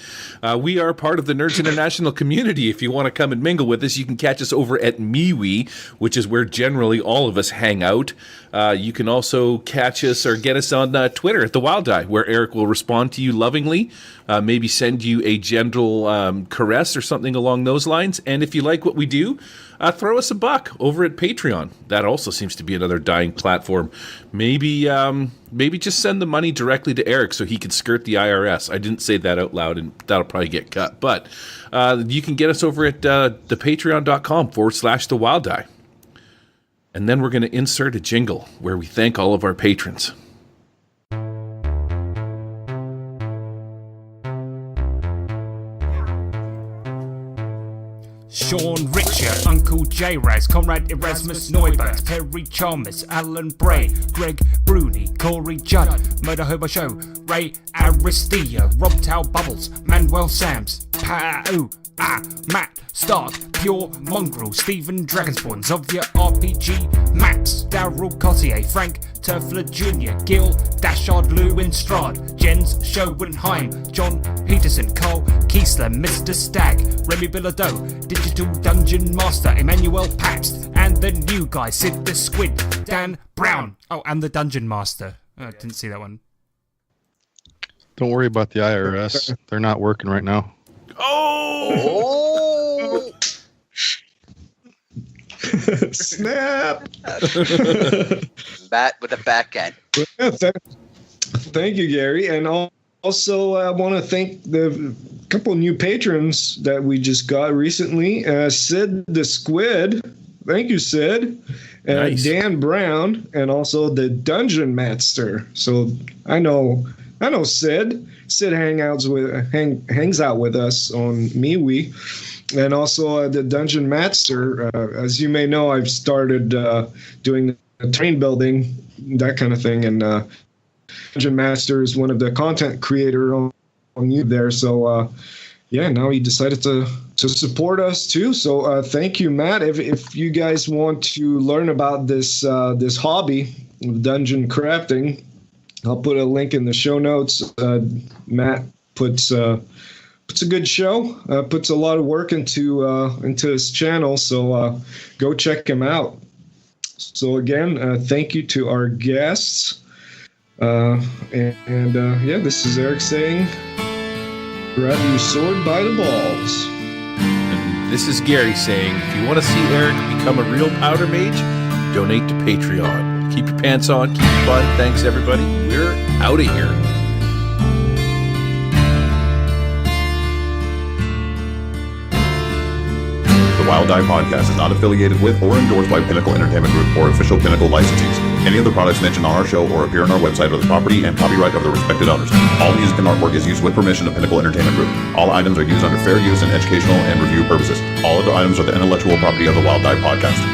Speaker 4: We are part of the Nerds International community. If you want to come and mingle with us, you can catch us over at MeWe, which is where generally all of us hang out. You can also catch us or get us on Twitter at The Wild Eye, where Eric will respond to you lovingly, maybe send you a gentle caress or something along those lines. And if you like what we do, throw us a buck over at Patreon. That also seems to be another dying platform. Maybe just send the money directly to Eric so he can skirt the IRS. I didn't say that out loud, and that'll probably get cut. But you can get us over at thepatreon.com/The Wild Eye. And then we're going to insert a jingle where we thank all of our patrons.
Speaker 9: Sean Richer, Uncle J-Raz, Conrad Erasmus Neubert, Perry Chalmers, Alan Bray, Greg Bruni, Corey Judd, Murder Hobo Show, Ray Aristia, Rob Tao Bubbles, Manuel Sams, Pau, Matt Stark, Pure Mongrel, Stephen Dragonspawn, Zovia RPG, Max, Daryl Cotier, Frank Turfler Jr., Gil, Dashard Lewin Strad, Jens Schoenheim, John Peterson, Carl Kiesler, Mr. Stagg, Remy Bilodeau, Digital Dungeon Master, Emmanuel Pabst, and the new guy, Sid the Squid, Dan Brown. Oh, and the Dungeon Master. Oh, I didn't see that one.
Speaker 7: Don't worry about the IRS. They're not working right now.
Speaker 8: Oh!
Speaker 5: Snap!
Speaker 8: Bat with a back end.
Speaker 5: Yeah, thank you, Gary. And also, I want to thank the couple new patrons that we just got recently. Sid the Squid. Thank you, Sid.
Speaker 4: Nice.
Speaker 5: Dan Brown, and also the Dungeon Mattster. So I know Sid. Sid hangs out with us on MeWe. And also the Dungeon Mattster. As you may know, I've started doing train building, that kind of thing. And Dungeon Mattster is one of the content creator on you there. So, yeah, now he decided to support us too. So thank you, Matt. If you guys want to learn about this this hobby of dungeon crafting, I'll put a link in the show notes. Matt puts a good show, puts a lot of work into his channel. So go check him out. So again, thank you to our guests. Yeah, this is Eric saying, grab your sword by the balls.
Speaker 4: And this is Gary saying, if you want to see Eric become a real Powder Mage, donate to Patreon. Keep your pants on, keep it fun. Thanks, everybody. We're out of here.
Speaker 11: The Wild Die Podcast is not affiliated with or endorsed by Pinnacle Entertainment Group or official Pinnacle licensees. Any of the products mentioned on our show or appear on our website are the property and copyright of their respected owners. All music and artwork is used with permission of Pinnacle Entertainment Group. All items are used under fair use and educational and review purposes. All other items are the intellectual property of the Wild Die Podcast.